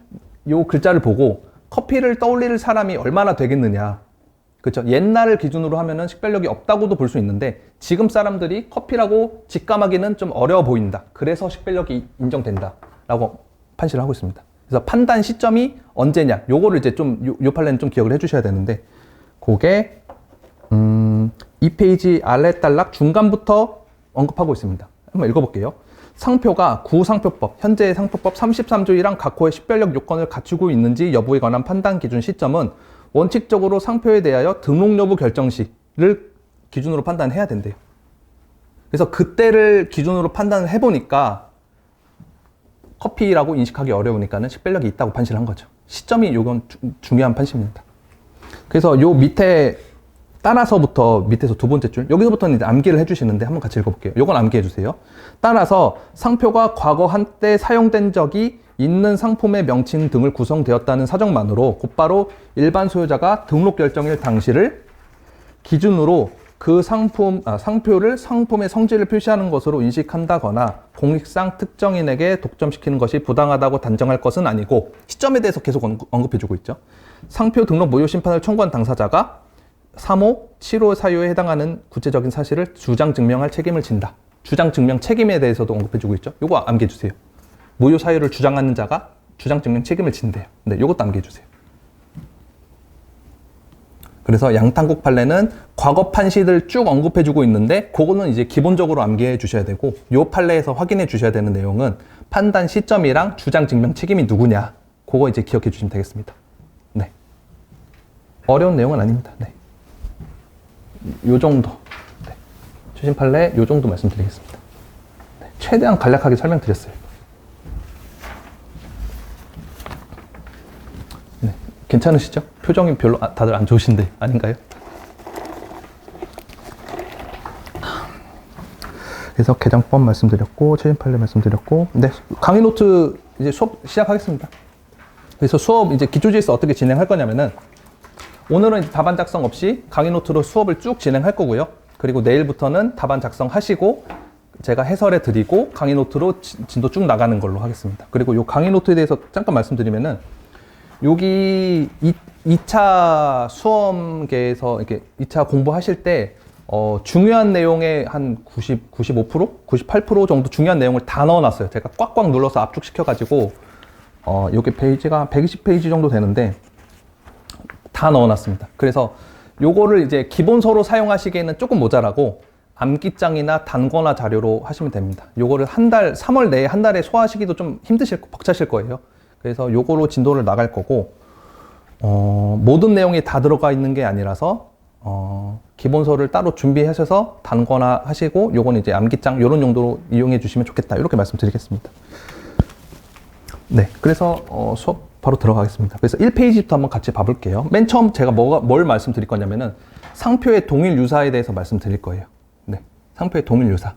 요 글자를 보고 커피를 떠올릴 사람이 얼마나 되겠느냐. 그렇죠? 옛날을 기준으로 하면은 식별력이 없다고도 볼 수 있는데 지금 사람들이 커피라고 직감하기는 좀 어려워 보인다. 그래서 식별력이 인정된다. 라고 판시를 하고 있습니다. 그래서 판단 시점이 언제냐. 요거를 이제 좀 요 판례는 좀 기억을 해 주셔야 되는데 그게 2페이지 아랫단락 중간부터 언급하고 있습니다. 한번 읽어볼게요. 상표가 구상표법, 현재의 상표법 33조 1항 각 호의 식별력 요건을 갖추고 있는지 여부에 관한 판단 기준 시점은 원칙적으로 상표에 대하여 등록 여부 결정 시를 기준으로 판단해야 된대요. 그래서 그때를 기준으로 판단을 해보니까 커피라고 인식하기 어려우니까는 식별력이 있다고 판시를 한 거죠. 시점이 요건 중요한 판시입니다. 그래서 요 밑에 따라서부터 밑에서 두 번째 줄 여기서부터는 이제 암기를 해주시는데 한번 같이 읽어볼게요. 요건 암기해 주세요. 따라서 상표가 과거 한때 사용된 적이 있는 상품의 명칭 등을 구성되었다는 사정만으로 곧바로 일반 소유자가 등록 결정일 당시를 기준으로 그 상표를 상품의 성질을 표시하는 것으로 인식한다거나 공익상 특정인에게 독점시키는 것이 부당하다고 단정할 것은 아니고 시점에 대해서 계속 언급해주고 있죠. 상표 등록 무효 심판을 청구한 당사자가 3호, 7호 사유에 해당하는 구체적인 사실을 주장 증명할 책임을 진다. 주장 증명 책임에 대해서도 언급해주고 있죠. 요거 암기해주세요. 무효 사유를 주장하는 자가 주장 증명 책임을 진대요. 네, 요것도 암기해주세요. 그래서 양탕국 판례는 과거 판시들 쭉 언급해주고 있는데 그거는 이제 기본적으로 암기해 주셔야 되고 요 판례에서 확인해 주셔야 되는 내용은 판단 시점이랑 주장 증명 책임이 누구냐 그거 이제 기억해 주시면 되겠습니다. 네, 어려운 내용은 아닙니다. 네, 요 정도. 네. 최신 판례 요 정도 말씀드리겠습니다. 네. 최대한 간략하게 설명드렸어요. 네. 괜찮으시죠? 표정이 별로 다들 안 좋으신데 아닌가요? 그래서 개정법 말씀드렸고 최신 판례 말씀드렸고 네, 강의 노트 이제 수업 시작하겠습니다. 그래서 수업 이제 기초지에서 어떻게 진행할 거냐면은 오늘은 답안 작성 없이 강의 노트로 수업을 쭉 진행할 거고요. 그리고 내일부터는 답안 작성하시고 제가 해설해 드리고 강의 노트로 진도 쭉 나가는 걸로 하겠습니다. 그리고 요 강의 노트에 대해서 잠깐 말씀드리면은 여기 2차 수험계에서 이렇게 2차 공부하실 때 중요한 내용의 한 95%? 98% 정도 중요한 내용을 다 넣어놨어요. 제가 꽉꽉 눌러서 압축시켜가지고 여기 페이지가 120페이지 정도 되는데 다 넣어놨습니다. 그래서 요거를 이제 기본서로 사용하시기에는 조금 모자라고 암기장이나 단거나 자료로 하시면 됩니다. 요거를 3월 내에 한 달에 소화하시기도 좀 벅차실 거예요. 그래서 요거로 진도를 나갈 거고 모든 내용이 다 들어가 있는 게 아니라서 기본서를 따로 준비하셔서 단거나 하시고 요거는 이제 암기장 요런 용도로 이용해 주시면 좋겠다 이렇게 말씀드리겠습니다. 네, 그래서 수업 바로 들어가겠습니다. 그래서 1페이지부터 한번 같이 봐볼게요. 맨 처음 제가 뭘 말씀드릴 거냐면은 상표의 동일 유사에 대해서 말씀드릴 거예요. 네. 상표의 동일 유사.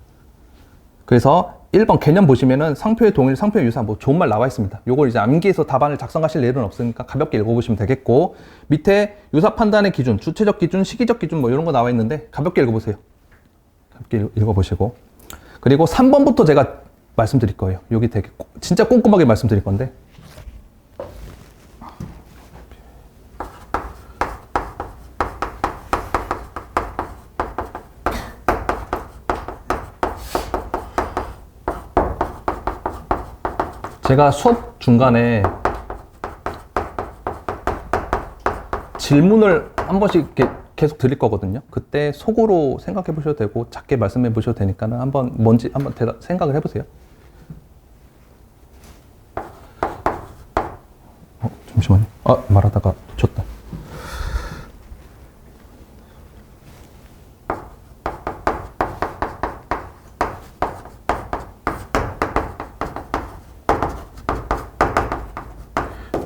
그래서 1번 개념 보시면은 상표의 동일, 상표의 유사 뭐 좋은 말 나와 있습니다. 요걸 이제 암기해서 답안을 작성하실 일은 없으니까 가볍게 읽어보시면 되겠고, 밑에 유사 판단의 기준, 주체적 기준, 시기적 기준 뭐 이런 거 나와 있는데 가볍게 읽어보세요. 가볍게 읽어보시고. 그리고 3번부터 제가 말씀드릴 거예요. 여기 되게 진짜 꼼꼼하게 말씀드릴 건데. 제가 수업 중간에 질문을 한 번씩 이렇게 계속 드릴 거거든요. 그때 속으로 생각해 보셔도 되고 작게 말씀해 보셔도 되니까는 한번 뭔지 한번 생각을 해보세요. 잠시만요. 말하다가 놓쳤다.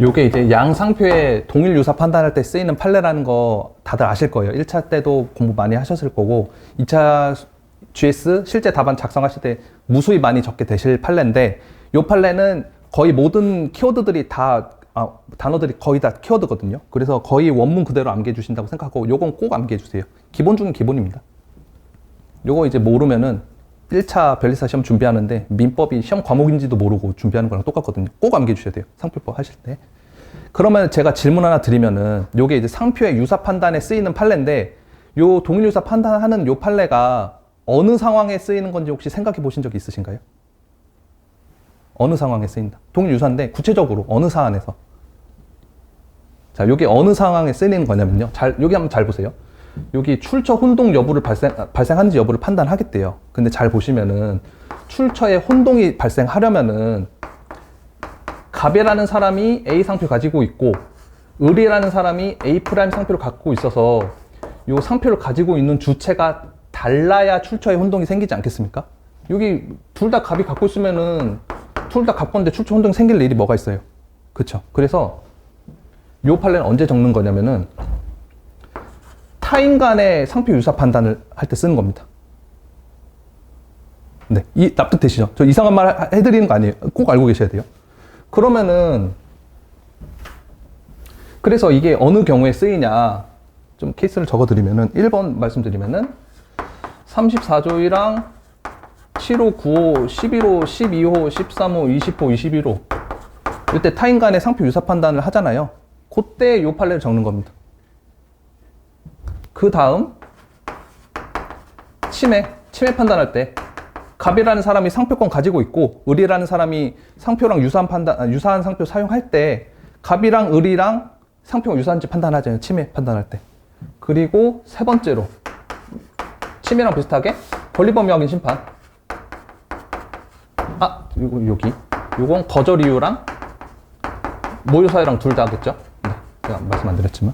요게 이제 양상표의 동일 유사 판단할 때 쓰이는 판례라는 거 다들 아실 거예요. 1차 때도 공부 많이 하셨을 거고 2차 GS 실제 답안 작성하실 때 무수히 많이 적게 되실 판례인데, 요 판례는 거의 모든 키워드들이 다 단어들이 거의 다 키워드거든요. 그래서 거의 원문 그대로 암기해 주신다고 생각하고 요건 꼭 암기해 주세요. 기본 중에 기본입니다. 요거 이제 모르면은 1차 변리사 시험 준비하는데 민법이 시험 과목인지도 모르고 준비하는 거랑 똑같거든요. 꼭 암기해 주셔야 돼요. 상표법 하실 때. 그러면 제가 질문 하나 드리면은 요게 이제 상표의 유사 판단에 쓰이는 판례인데, 요 동일 유사 판단하는 요 판례가 어느 상황에 쓰이는 건지 혹시 생각해 보신 적이 있으신가요? 어느 상황에 쓰인다. 동일 유사인데 구체적으로 어느 사안에서. 자, 요게 어느 상황에 쓰이는 거냐면요. 여기 한번 잘 보세요. 여기 출처 혼동 여부를 발생하는지 여부를 판단하겠대요. 근데 잘 보시면은 출처에 혼동이 발생하려면은 갑이라는 사람이 A 상표 가지고 있고 을이라는 사람이 A 프라임 상표를 갖고 있어서 이 상표를 가지고 있는 주체가 달라야 출처에 혼동이 생기지 않겠습니까? 여기 둘 다 갑이 갖고 있으면은 둘 다 갖고 있는데 출처 혼동이 생길 일이 뭐가 있어요? 그쵸? 그래서 이 판례는 언제 적는 거냐면은 타인 간의 상표 유사 판단을 할 때 쓰는 겁니다. 네, 납득되시죠? 저 이상한 말 해드리는 거 아니에요. 꼭 알고 계셔야 돼요. 그러면은 그래서 이게 어느 경우에 쓰이냐 좀 케이스를 적어드리면은 1번 말씀드리면은 34조이랑 7호, 9호, 11호, 12호, 13호, 20호, 21호 이때 타인 간의 상표 유사 판단을 하잖아요. 그때 요 판례를 적는 겁니다. 그 다음 침해 판단할 때 갑이라는 사람이 상표권 가지고 있고 을이라는 사람이 상표랑 유사한 상표 사용할 때 갑이랑 을이랑 상표가 유사한지 판단하잖아요. 침해 판단할 때. 그리고 세 번째로 침해랑 비슷하게 권리범위 확인 심판. 요건 거절 이유랑 모유 사유랑 둘 다겠죠? 네, 제가 말씀 안 드렸지만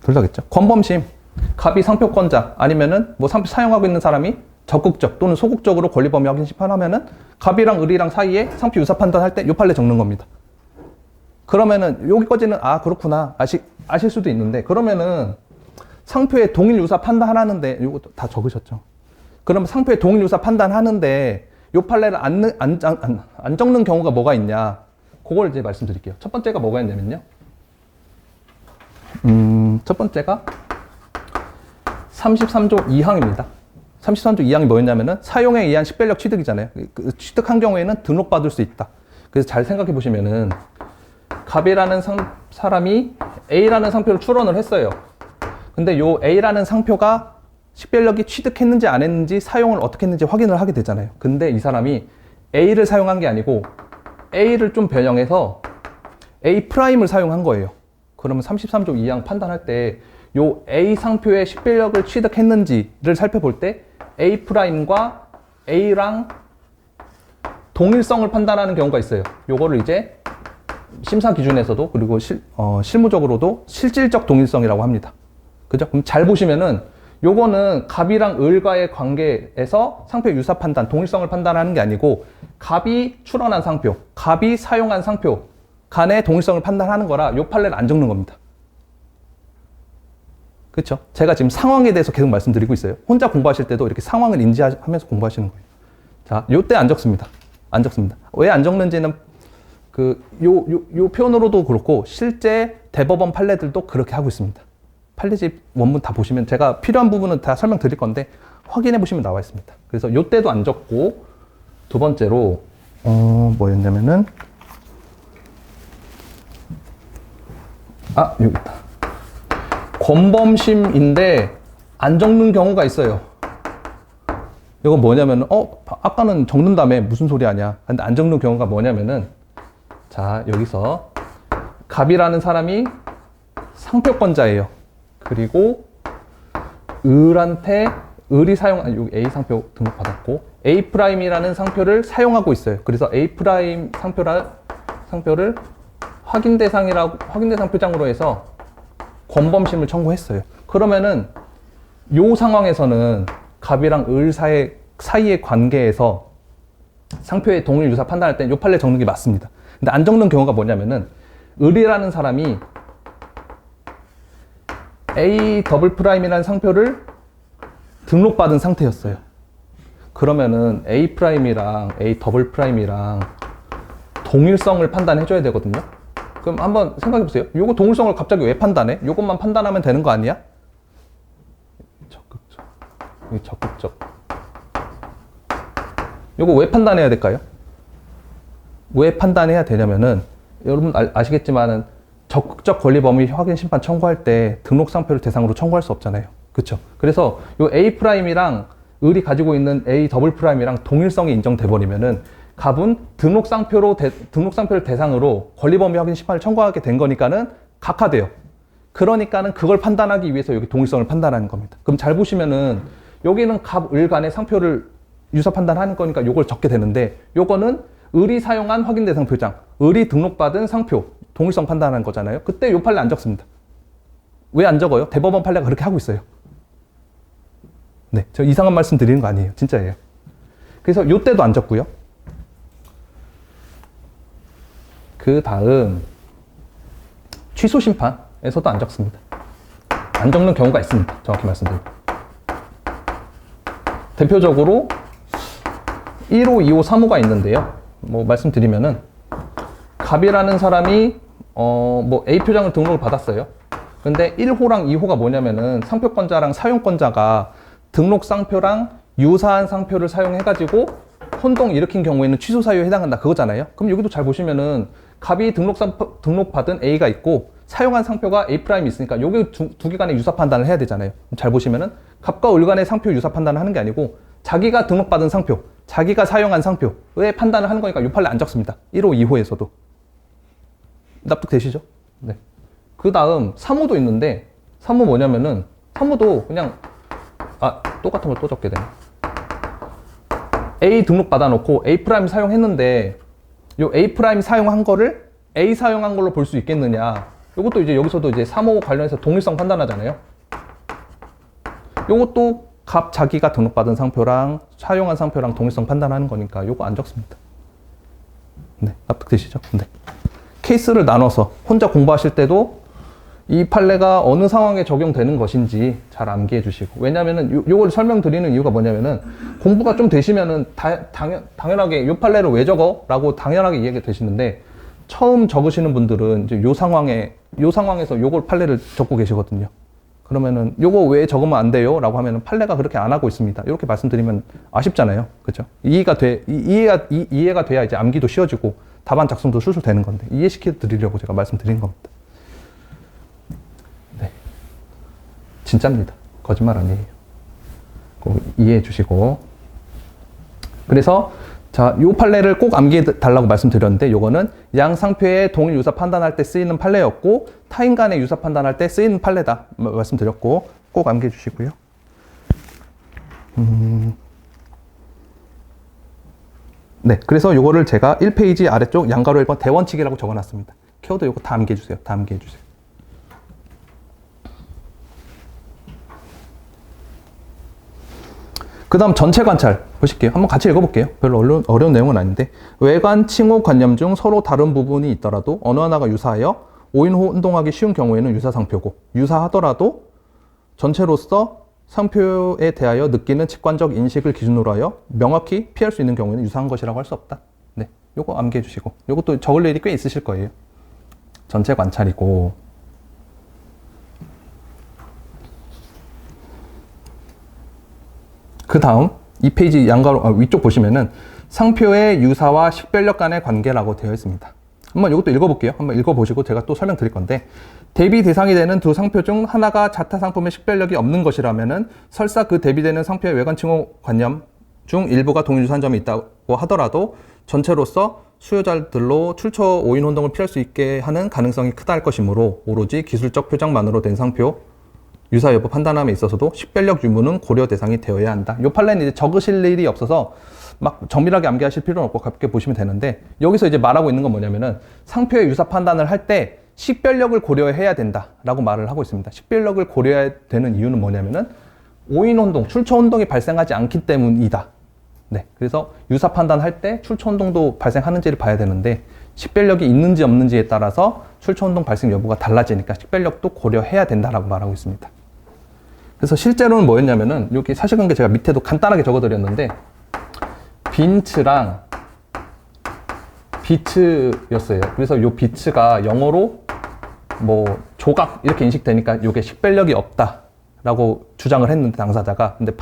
둘 다겠죠. 권범심. 갑이 상표권자 아니면은 뭐 상표 사용하고 있는 사람이 적극적 또는 소극적으로 권리범위 확인 심판하면은 갑이랑 을이랑 사이에 상표 유사 판단할 때 요 판례 적는 겁니다. 그러면은 여기까지는 그렇구나 아실 수도 있는데, 그러면은 상표의 동일 유사 판단하는데 요것도 다 적으셨죠? 그러면 상표의 동일 유사 판단하는데 요 판례를 안 적는 경우가 뭐가 있냐? 그걸 이제 말씀드릴게요. 첫 번째가 뭐가 있냐면요. 첫 번째가 33조 2항입니다. 33조 2항이 뭐였냐면은 사용에 의한 식별력 취득이잖아요. 그 취득한 경우에는 등록받을 수 있다. 그래서 잘 생각해 보시면은 갑이라는 사람이 A라는 상표를 출원을 했어요. 근데 요 A라는 상표가 식별력이 취득했는지 안 했는지 사용을 어떻게 했는지 확인을 하게 되잖아요. 근데 이 사람이 A를 사용한 게 아니고 A를 좀 변형해서 A 프라임을 사용한 거예요. 그러면 33조 2항 판단할 때 요 A 상표의 식별력을 취득했는지를 살펴볼 때 A 프라임과 A랑 동일성을 판단하는 경우가 있어요. 요거를 이제 심사 기준에서도 그리고 실무적으로도 실질적 동일성이라고 합니다. 그죠? 그럼 잘 보시면은 요거는 갑이랑 을과의 관계에서 상표 유사 판단, 동일성을 판단하는 게 아니고 갑이 출원한 상표, 갑이 사용한 상표 간의 동일성을 판단하는 거라 요 판례를 안 적는 겁니다. 그렇죠? 제가 지금 상황에 대해서 계속 말씀드리고 있어요. 혼자 공부하실 때도 이렇게 상황을 인지하면서 공부하시는 거예요. 자, 요때 안 적습니다. 안 적습니다. 왜 안 적는지는 요 표현으로도 그렇고 실제 대법원 판례들도 그렇게 하고 있습니다. 판례집 원문 다 보시면 제가 필요한 부분은 다 설명드릴 건데 확인해 보시면 나와 있습니다. 그래서 요때도 안 적고 두 번째로 뭐였냐면은 여기 있다. 권범심인데 안 적는 경우가 있어요. 이건 뭐냐면은 아까는 적는다며 무슨 소리 하냐. 근데 안 적는 경우가 뭐냐면은 자, 여기서 갑이라는 사람이 상표권자예요. 그리고 을이 여기 A 상표 등록받았고 A'이라는 상표를 사용하고 있어요. 그래서 A' 상표를 확인 대상 표장으로 해서 권범심을 청구했어요. 그러면은 요 상황에서는 갑이랑 을 사이의 관계에서 상표의 동일 유사 판단할 때 요 판례 적는 게 맞습니다. 근데 안 적는 경우가 뭐냐면은 을이라는 사람이 A'이라는 상표를 등록받은 상태였어요. 그러면은 A'이랑 A'이랑 동일성을 판단해줘야 되거든요. 그럼 한번 생각해보세요. 요거 동일성을 갑자기 왜 판단해? 요것만 판단하면 되는 거 아니야? 적극적. 요거 왜 판단해야 될까요? 왜 판단해야 되냐면은 여러분 아시겠지만은 적극적 권리 범위 확인 심판 청구할 때 등록 상표를 대상으로 청구할 수 없잖아요. 그렇죠? 그래서 요 A'이랑 을이 가지고 있는 A'이랑 동일성이 인정돼 버리면은 갑은 등록 상표를 대상으로 권리 범위 확인 심판을 청구하게 된 거니까는 각하돼요. 그러니까는 그걸 판단하기 위해서 여기 동일성을 판단하는 겁니다. 그럼 잘 보시면은 여기는 갑, 을 간의 상표를 유사 판단하는 거니까 요걸 적게 되는데 요거는 을이 사용한 확인 대상 표장, 을이 등록받은 상표, 동일성 판단하는 거잖아요. 그때 요 판례 안 적습니다. 왜 안 적어요? 대법원 판례가 그렇게 하고 있어요. 네, 저 이상한 말씀 드리는 거 아니에요. 진짜예요. 그래서 요 때도 안 적고요. 그 다음 취소 심판에서도 안 적습니다. 안 적는 경우가 있습니다. 정확히 말씀드리면. 대표적으로 1호, 2호, 3호가 있는데요. 뭐 말씀드리면은 갑이라는 사람이 뭐 A 표장을 등록을 받았어요. 근데 1호랑 2호가 뭐냐면은 상표권자랑 사용권자가 등록 상표랑 유사한 상표를 사용해가지고 혼동 일으킨 경우에는 취소 사유에 해당한다 그거잖아요. 그럼 여기도 잘 보시면은 갑이 등록받은 A가 있고 사용한 상표가 A'이 있으니까 여기 두 개 간의 유사 판단을 해야 되잖아요. 잘 보시면은 갑과 을 간의 상표 유사 판단을 하는 게 아니고 자기가 등록받은 상표, 자기가 사용한 상표의 판단을 하는 거니까 요 판례 안 적습니다. 1호, 2호에서도. 납득되시죠? 네. 그 다음 3호도 있는데 3호 뭐냐면은 3호도 그냥 똑같은 걸 또 적게 되네. A 등록 받아놓고 A' 사용했는데 요 A' 사용한 거를 A 사용한 걸로 볼 수 있겠느냐. 요것도 이제 여기서도 이제 3호 관련해서 동일성 판단하잖아요. 요것도 갑 자기가 등록받은 상표랑 사용한 상표랑 동일성 판단하는 거니까 요거 안 적습니다. 네, 납득되시죠? 네. 케이스를 나눠서 혼자 공부하실 때도 이 판례가 어느 상황에 적용되는 것인지 잘 암기해 주시고. 왜냐면은 요걸 설명드리는 이유가 뭐냐면은 공부가 좀 되시면은 당연하게 요 판례를 왜 적어? 라고 당연하게 이해가 되시는데 처음 적으시는 분들은 이제 요 상황에서 요걸 판례를 적고 계시거든요. 그러면은 요거 왜 적으면 안 돼요? 라고 하면은 판례가 그렇게 안 하고 있습니다. 이렇게 말씀드리면 아쉽잖아요. 그죠? 이해가 돼야 이제 암기도 쉬워지고 답안 작성도 술술 되는 건데 이해시켜 드리려고 제가 말씀드린 겁니다. 네. 진짜입니다. 거짓말 아니에요. 꼭 이해해 주시고. 그래서 자, 요 판례를 꼭 암기해 달라고 말씀드렸는데 요거는 양 상표의 동일 유사 판단할 때 쓰이는 판례였고 타인 간의 유사 판단할 때 쓰이는 판례다 말씀드렸고 꼭 암기해 주시고요. 네, 그래서 요거를 제가 1페이지 아래쪽 양가로 1번 대원칙이라고 적어놨습니다. 키워드 요거 다 암기해 주세요. 다 암기해 주세요. 그 다음 전체 관찰 보실게요. 한번 같이 읽어볼게요. 별로 어려운 내용은 아닌데 외관, 칭호, 관념 중 서로 다른 부분이 있더라도 어느 하나가 유사하여 오인 혼동하기 쉬운 경우에는 유사상표고 유사하더라도 전체로서 상표에 대하여 느끼는 직관적 인식을 기준으로 하여 명확히 피할 수 있는 경우에는 유사한 것이라고 할 수 없다. 네, 요거 암기해 주시고, 요것도 적을 일이 꽤 있으실 거예요. 전체 관찰이고, 그 다음 이 페이지 위쪽 보시면은 상표의 유사와 식별력 간의 관계라고 되어 있습니다. 한번 이것도 읽어볼게요. 한번 읽어보시고 제가 또 설명드릴 건데, 대비 대상이 되는 두 상표 중 하나가 자타 상품의 식별력이 없는 것이라면은 설사 그 대비되는 상표의 외관 칭호 관념 중 일부가 동일유사한 점이 있다고 하더라도 전체로서 수요자들로 출처 오인 혼동을 피할 수 있게 하는 가능성이 크다 할 것이므로 오로지 기술적 표장만으로 된 상표 유사 여부 판단함에 있어서도 식별력 유무는 고려 대상이 되어야 한다. 요 판례는 이제 적으실 일이 없어서 막 정밀하게 암기하실 필요는 없고 가볍게 보시면 되는데, 여기서 이제 말하고 있는 건 뭐냐면은 상표의 유사 판단을 할 때 식별력을 고려해야 된다라고 말을 하고 있습니다. 식별력을 고려해야 되는 이유는 뭐냐면은 오인 혼동, 출처 혼동이 발생하지 않기 때문이다. 네, 그래서 유사 판단할 때 출처 혼동도 발생하는지를 봐야 되는데 식별력이 있는지 없는지에 따라서 출처 혼동 발생 여부가 달라지니까 식별력도 고려해야 된다라고 말하고 있습니다. 그래서 실제로는 뭐였냐면은 여기 사실관계 제가 밑에도 간단하게 적어드렸는데, 빈츠랑 비츠였어요. 그래서 이 비츠가 영어로 뭐 조각 이렇게 인식되니까 이게 식별력이 없다라고 주장을 했는데 당사자가, 근데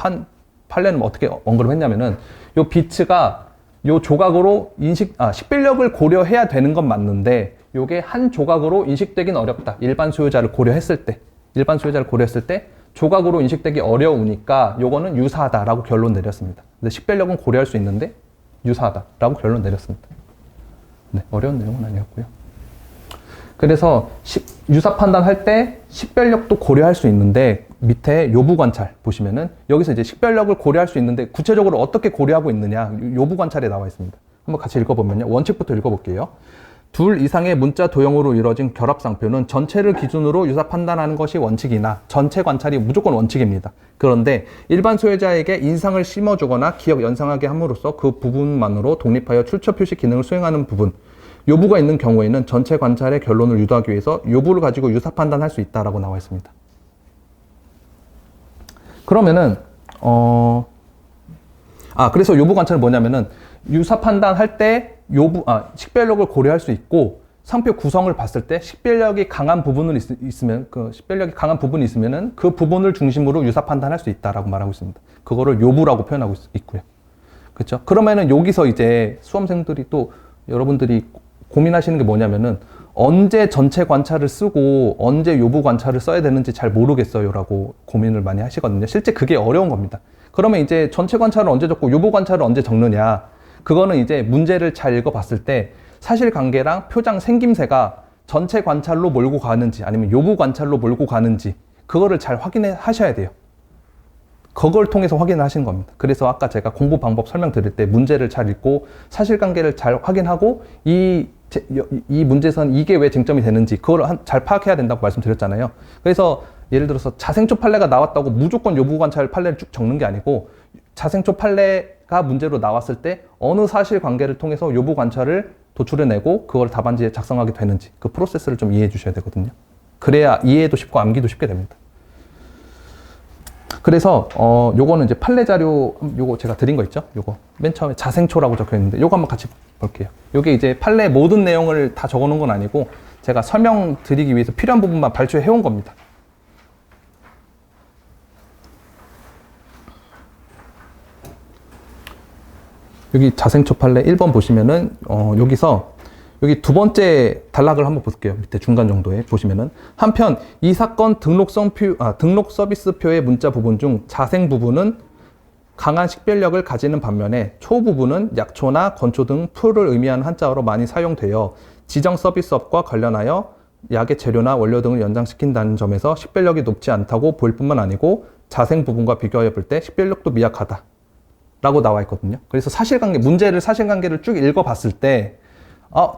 판례는 어떻게 언급을 했냐면은 이 비츠가 이 조각으로 식별력을 고려해야 되는 건 맞는데 이게 한 조각으로 인식되긴 어렵다. 일반 소유자를 고려했을 때 조각으로 인식되기 어려우니까 요거는 유사하다라고 결론 내렸습니다. 근데 식별력은 고려할 수 있는데 유사하다라고 결론 내렸습니다. 네, 어려운 내용은 아니었고요. 그래서 유사 판단할 때 식별력도 고려할 수 있는데 밑에 요부 관찰 보시면은 여기서 이제 식별력을 고려할 수 있는데 구체적으로 어떻게 고려하고 있느냐, 요부 관찰에 나와 있습니다. 한번 같이 읽어보면요. 원칙부터 읽어볼게요. 둘 이상의 문자 도형으로 이루어진 결합상표는 전체를 기준으로 유사 판단하는 것이 원칙이나 전체 관찰이 무조건 원칙입니다. 그런데 일반 소유자에게 인상을 심어주거나 기억 연상하게 함으로써 그 부분만으로 독립하여 출처 표시 기능을 수행하는 부분, 요부가 있는 경우에는 전체 관찰의 결론을 유도하기 위해서 요부를 가지고 유사 판단할 수 있다라고 나와 있습니다. 그러면은 그래서 요부 관찰은 뭐냐면은 유사 판단할 때 식별력을 고려할 수 있고, 상표 구성을 봤을 때 식별력이 강한 부분이 있으면은 그 부분을 중심으로 유사 판단할 수 있다라고 말하고 있습니다. 그거를 요부라고 표현하고 있고요. 그렇죠? 그러면은 여기서 이제 수험생들이 또 여러분들이 고민하시는 게 뭐냐면은 언제 전체 관찰을 쓰고 언제 요부 관찰을 써야 되는지 잘 모르겠어요라고 고민을 많이 하시거든요. 실제 그게 어려운 겁니다. 그러면 이제 전체 관찰을 언제 적고 요부 관찰을 언제 적느냐? 그거는 이제 문제를 잘 읽어봤을 때 사실관계랑 표장 생김새가 전체 관찰로 몰고 가는지 아니면 요부 관찰로 몰고 가는지 그거를 잘 확인해 하셔야 돼요. 그걸 통해서 확인을 하시는 겁니다. 그래서 아까 제가 공부 방법 설명드릴 때 문제를 잘 읽고 사실관계를 잘 확인하고 이 문제에서는 이게 왜 쟁점이 되는지 그걸 잘 파악해야 된다고 말씀드렸잖아요. 그래서 예를 들어서 자생초 판례가 나왔다고 무조건 요부 관찰 판례를 쭉 적는 게 아니고, 자생초 판례가 문제로 나왔을 때 어느 사실관계를 통해서 요부 관찰을 도출해내고 그걸 답안지에 작성하게 되는지 그 프로세스를 좀 이해해 주셔야 되거든요. 그래야 이해도 쉽고 암기도 쉽게 됩니다. 그래서 요거는 이제 판례 자료, 요거 제가 드린 거 있죠? 요거 맨 처음에 자생초라고 적혀 있는데 요거 한번 같이 볼게요. 요게 이제 판례 모든 내용을 다 적어 놓은 건 아니고 제가 설명드리기 위해서 필요한 부분만 발췌해 온 겁니다. 여기 자생초 판례 1번 보시면은 여기서 여기 두 번째 단락을 한번 볼게요. 밑에 중간 정도에 보시면은, 한편 이 사건 등록 서비스표의 문자 부분 중 자생 부분은 강한 식별력을 가지는 반면에 초 부분은 약초나 건초 등 풀을 의미하는 한자어로 많이 사용되어 지정 서비스업과 관련하여 약의 재료나 원료 등을 연장시킨다는 점에서 식별력이 높지 않다고 보일 뿐만 아니고 자생 부분과 비교하여 볼 때 식별력도 미약하다 라고 나와 있거든요. 그래서 사실관계를 쭉 읽어봤을 때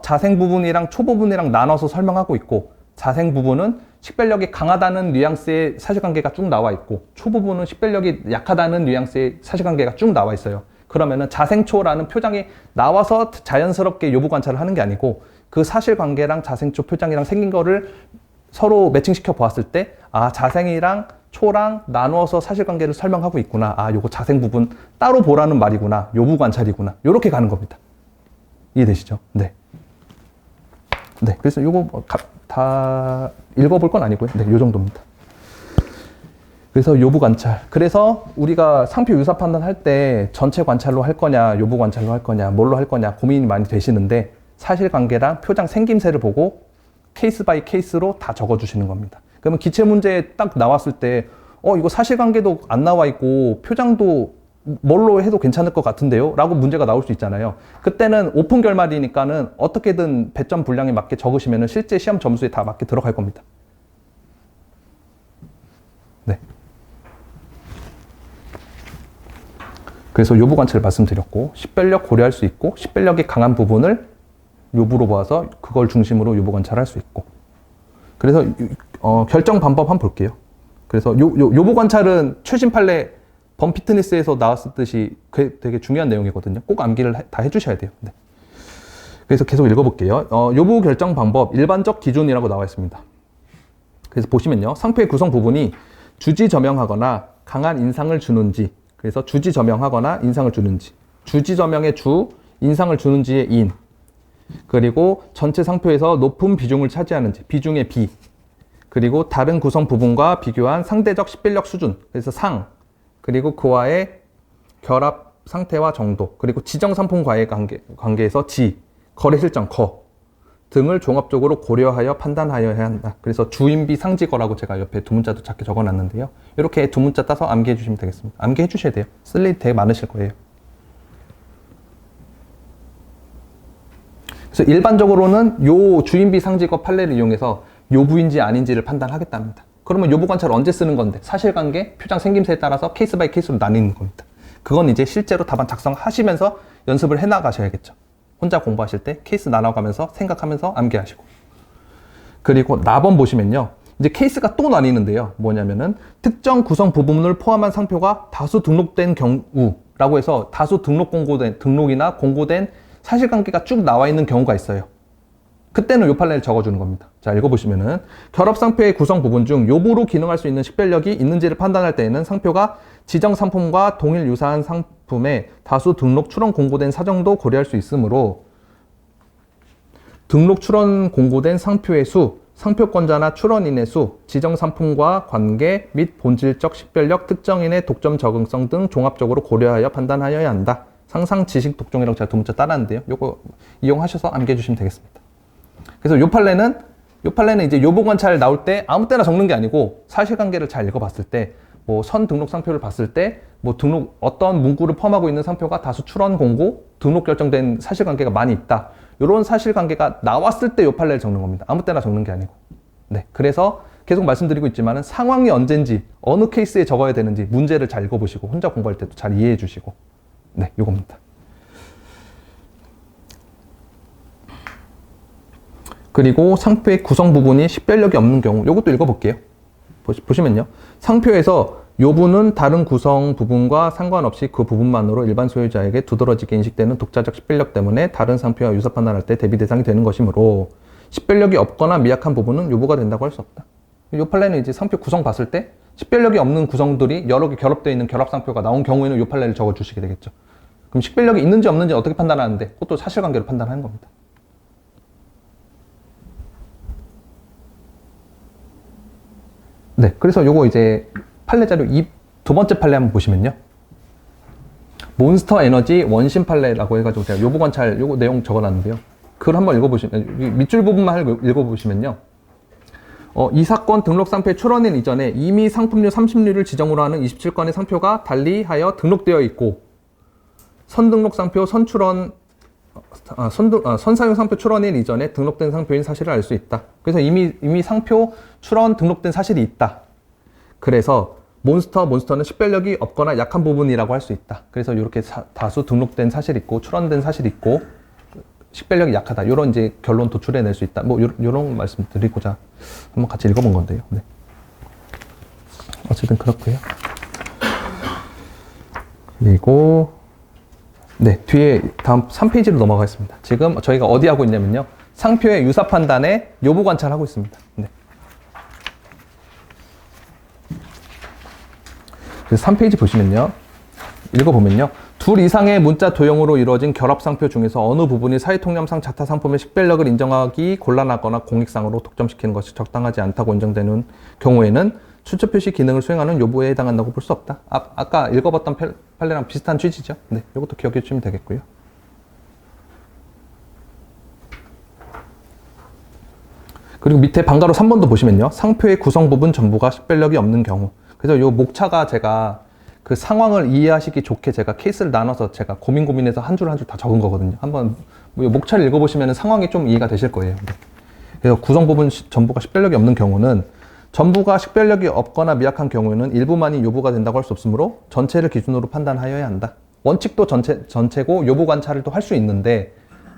자생 부분이랑 초 부분이랑 나눠서 설명하고 있고, 자생 부분은 식별력이 강하다는 뉘앙스의 사실관계가 쭉 나와 있고 초 부분은 식별력이 약하다는 뉘앙스의 사실관계가 쭉 나와 있어요. 그러면은 자생초라는 표장이 나와서 자연스럽게 요부 관찰을 하는 게 아니고 그 사실관계랑 자생초 표장이랑 생긴 거를 서로 매칭시켜 보았을 때 자생이랑 초랑 나누어서 사실관계를 설명하고 있구나. 아, 요거 자생 부분 따로 보라는 말이구나. 요부 관찰이구나. 요렇게 가는 겁니다. 이해되시죠? 네. 네. 그래서 요거 다 읽어볼 건 아니고요. 네, 요 정도입니다. 그래서 요부 관찰. 그래서 우리가 상표 유사 판단할 때 전체 관찰로 할 거냐, 요부 관찰로 할 거냐, 뭘로 할 거냐 고민이 많이 되시는데 사실관계랑 표장 생김새를 보고 케이스 바이 케이스로 다 적어주시는 겁니다. 그러면 기체 문제에 딱 나왔을 때 이거 사실관계도 안 나와 있고 표장도 뭘로 해도 괜찮을 것 같은데요? 라고 문제가 나올 수 있잖아요. 그때는 오픈 결말이니까는 어떻게든 배점 분량에 맞게 적으시면 실제 시험 점수에 다 맞게 들어갈 겁니다. 네. 그래서 요부 관찰을 말씀드렸고 식별력 고려할 수 있고 식별력이 강한 부분을 요부로 봐서 그걸 중심으로 요부 관찰할 수 있고 그래서 결정 방법 한번 볼게요. 그래서 요부 관찰은 최신 판례 범피트니스에서 나왔듯이 되게 중요한 내용이거든요. 꼭 암기를 다 해주셔야 돼요. 네. 그래서 계속 읽어볼게요. 요부 결정 방법 일반적 기준이라고 나와 있습니다. 그래서 보시면요. 상표의 구성 부분이 주지저명하거나 강한 인상을 주는지 그래서 주지저명하거나 인상을 주는지 주지저명의 주, 인상을 주는지의 인 그리고 전체 상표에서 높은 비중을 차지하는지 비중의 비 그리고 다른 구성 부분과 비교한 상대적 식별력 수준 그래서 상 그리고 그와의 결합 상태와 정도 그리고 지정 상품과의 관계에서 지, 거래 실정 거 등을 종합적으로 고려하여 판단하여야 한다. 그래서 주인비 상지거라고 제가 옆에 두 문자도 작게 적어놨는데요. 이렇게 두 문자 따서 암기해 주시면 되겠습니다. 암기해 주셔야 돼요. 쓸 일이 되게 많으실 거예요. 그래서 일반적으로는 요 주인비 상지거 판례를 이용해서 요부인지 아닌지를 판단하겠답니다. 그러면 요부 관찰을 언제 쓰는 건데 사실관계, 표장 생김새에 따라서 케이스 바이 케이스로 나뉘는 겁니다. 그건 이제 실제로 답안 작성하시면서 연습을 해나가셔야겠죠. 혼자 공부하실 때 케이스 나눠가면서 생각하면서 암기하시고 그리고 나번 보시면요. 이제 케이스가 또 나뉘는데요. 뭐냐면은 특정 구성 부분을 포함한 상표가 다수 등록된 경우라고 해서 다수 등록이나 공고된 사실관계가 쭉 나와 있는 경우가 있어요. 그때는 요 판례를 적어주는 겁니다. 자, 읽어보시면은 결합상표의 구성 부분 중 요부로 기능할 수 있는 식별력이 있는지를 판단할 때에는 상표가 지정 상품과 동일 유사한 상품에 다수 등록 출원 공고된 사정도 고려할 수 있으므로 등록 출원 공고된 상표의 수, 상표권자나 출원인의 수, 지정 상품과 관계 및 본질적 식별력, 특정인의 독점 적응성 등 종합적으로 고려하여 판단하여야 한다. 상상 지식 독종이라고 제가 두 문자 따랐는데요. 요거 이용하셔서 암기해 주시면 되겠습니다. 그래서 요 판례는 이제 요부 관찰 나올 때 아무 때나 적는 게 아니고 사실관계를 잘 읽어봤을 때 뭐 선 등록 상표를 봤을 때 뭐 등록 어떤 문구를 포함하고 있는 상표가 다수 출원 공고 등록 결정된 사실관계가 많이 있다. 이런 사실관계가 나왔을 때 요 판례를 적는 겁니다. 아무 때나 적는 게 아니고. 네, 그래서 계속 말씀드리고 있지만은 상황이 언젠지 어느 케이스에 적어야 되는지 문제를 잘 읽어보시고 혼자 공부할 때도 잘 이해해 주시고 네, 요겁니다. 그리고 상표의 구성 부분이 식별력이 없는 경우 요것도 읽어볼게요. 보시면요. 상표에서 요부는 다른 구성 부분과 상관없이 그 부분만으로 일반 소유자에게 두드러지게 인식되는 독자적 식별력 때문에 다른 상표와 유사 판단할 때 대비 대상이 되는 것이므로 식별력이 없거나 미약한 부분은 요부가 된다고 할 수 없다. 요 판례는 이제 상표 구성 봤을 때 식별력이 없는 구성들이 여러 개 결합되어 있는 결합 상표가 나온 경우에는 요 판례를 적어 주시게 되겠죠. 그럼 식별력이 있는지 없는지 어떻게 판단하는데 그것도 사실관계로 판단하는 겁니다. 네, 그래서 요거 이제 판례 자료 두 번째 판례 한번 보시면요. 몬스터 에너지 원심 판례라고 해가지고 제가 요부 관찰 요거 내용 적어놨는데요. 그걸 한번 읽어보시면 밑줄 부분만 읽어보시면요. 이 사건 등록 상표의 출원인 이전에 이미 상품류 30류를 지정으로 하는 27건의 상표가 달리하여 등록되어 있고 선등록 상표 선출원 선사용 상표 출원일 이전에 등록된 상표인 사실을 알 수 있다. 그래서 이미 상표 출원 등록된 사실이 있다. 그래서 몬스터는 식별력이 없거나 약한 부분이라고 할 수 있다. 그래서 이렇게 다수 등록된 사실 있고 출원된 사실 있고 식별력이 약하다. 이런 이제 결론 도출해낼 수 있다. 뭐 이런 말씀 드리고자 한번 같이 읽어본 건데요. 네. 어쨌든 그렇고요. 그리고 네, 뒤에 다음 3페이지로 넘어가겠습니다. 지금 저희가 어디 하고 있냐면요. 상표의 유사 판단에 요부 관찰하고 있습니다. 네. 그래서 3페이지 보시면요. 읽어보면요. 둘 이상의 문자 도형으로 이루어진 결합상표 중에서 어느 부분이 사회통념상 자타 상품의 식별력을 인정하기 곤란하거나 공익상으로 독점시키는 것이 적당하지 않다고 인정되는 경우에는 출처 표시 기능을 수행하는 요부에 해당한다고 볼 수 없다. 아까 읽어봤던 판례랑 비슷한 취지죠. 네, 이것도 기억해 주시면 되겠고요. 그리고 밑에 방가로 3번도 보시면요. 상표의 구성 부분 전부가 식별력이 없는 경우. 그래서 요 목차가 제가 그 상황을 이해하시기 좋게 제가 케이스를 나눠서 제가 고민해서 한 줄 한 줄 다 적은 거거든요. 한번 목차를 읽어보시면 상황이 좀 이해가 되실 거예요. 그래서 구성 부분 전부가 식별력이 없는 경우는 전부가 식별력이 없거나 미약한 경우에는 일부만이 요부가 된다고 할 수 없으므로 전체를 기준으로 판단하여야 한다. 원칙도 전체고 요부 관찰을 또 할 수 있는데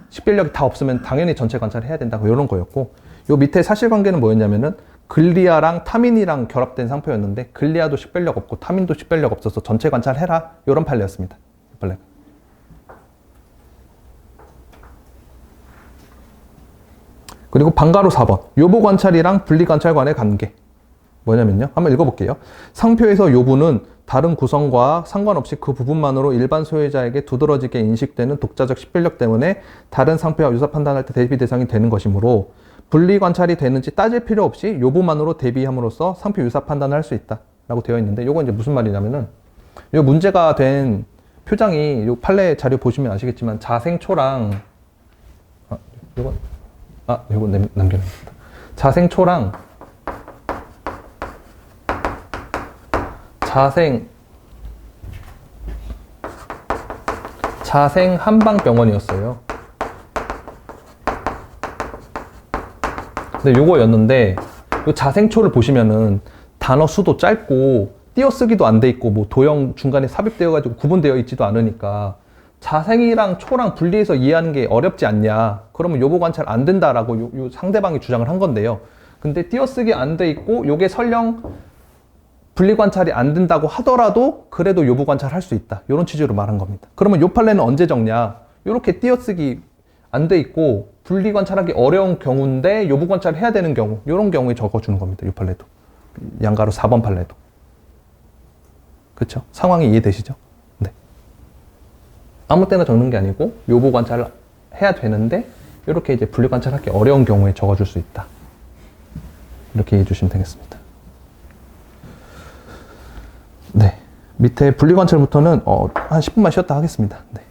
식별력이 다 없으면 당연히 전체 관찰을 해야 된다고 이런 거였고, 요 밑에 사실관계는 뭐였냐면은 글리아랑 타민이랑 결합된 상표였는데 글리아도 식별력 없고 타민도 식별력 없어서 전체 관찰해라, 이런 판례였습니다. 판례가. 그리고 방가로 4번 요부 관찰이랑 분리 관찰 간의 관계 뭐냐면요, 한번 읽어볼게요. 상표에서 요부는 다른 구성과 상관없이 그 부분만으로 일반 소유자에게 두드러지게 인식되는 독자적 식별력 때문에 다른 상표와 유사 판단할 때 대비 대상이 되는 것이므로 분리 관찰이 되는지 따질 필요 없이 요부만으로 대비함으로써 상표 유사 판단을 할 수 있다 라고 되어 있는데, 요거 이제 무슨 말이냐면은 요 문제가 된 표장이 요 판례 자료 보시면 아시겠지만 자생초랑 요거 남겨놓습니다. 자생초랑 자생 한방병원이었어요. 근데 요거였는데 요 자생초를 보시면은 단어 수도 짧고 띄어쓰기도 안 돼 있고 뭐 도형 중간에 삽입되어 가지고 구분되어 있지도 않으니까 자생이랑 초랑 분리해서 이해하는 게 어렵지 않냐, 그러면 요보 관찰 안 된다라고 요 상대방이 주장을 한 건데요. 근데 띄어쓰기 안 돼 있고 요게 설령 분리 관찰이 안 된다고 하더라도 그래도 요보 관찰 할 수 있다, 이런 취지로 말한 겁니다. 그러면 요 판례는 언제 적냐? 요렇게 띄어쓰기 안 돼 있고 분리 관찰하기 어려운 경우인데 요보 관찰을 해야 되는 경우, 이런 경우에 적어주는 겁니다. 요 판례도, 양가로 4번 판례도. 그렇죠? 상황이 이해되시죠? 네. 아무 때나 적는 게 아니고 요보 관찰을 해야 되는데 이렇게 이제 분리 관찰하기 어려운 경우에 적어줄 수 있다, 이렇게 이해해 주시면 되겠습니다. 네. 밑에 분리 관찰부터는 한 10분만 쉬었다 하겠습니다. 네.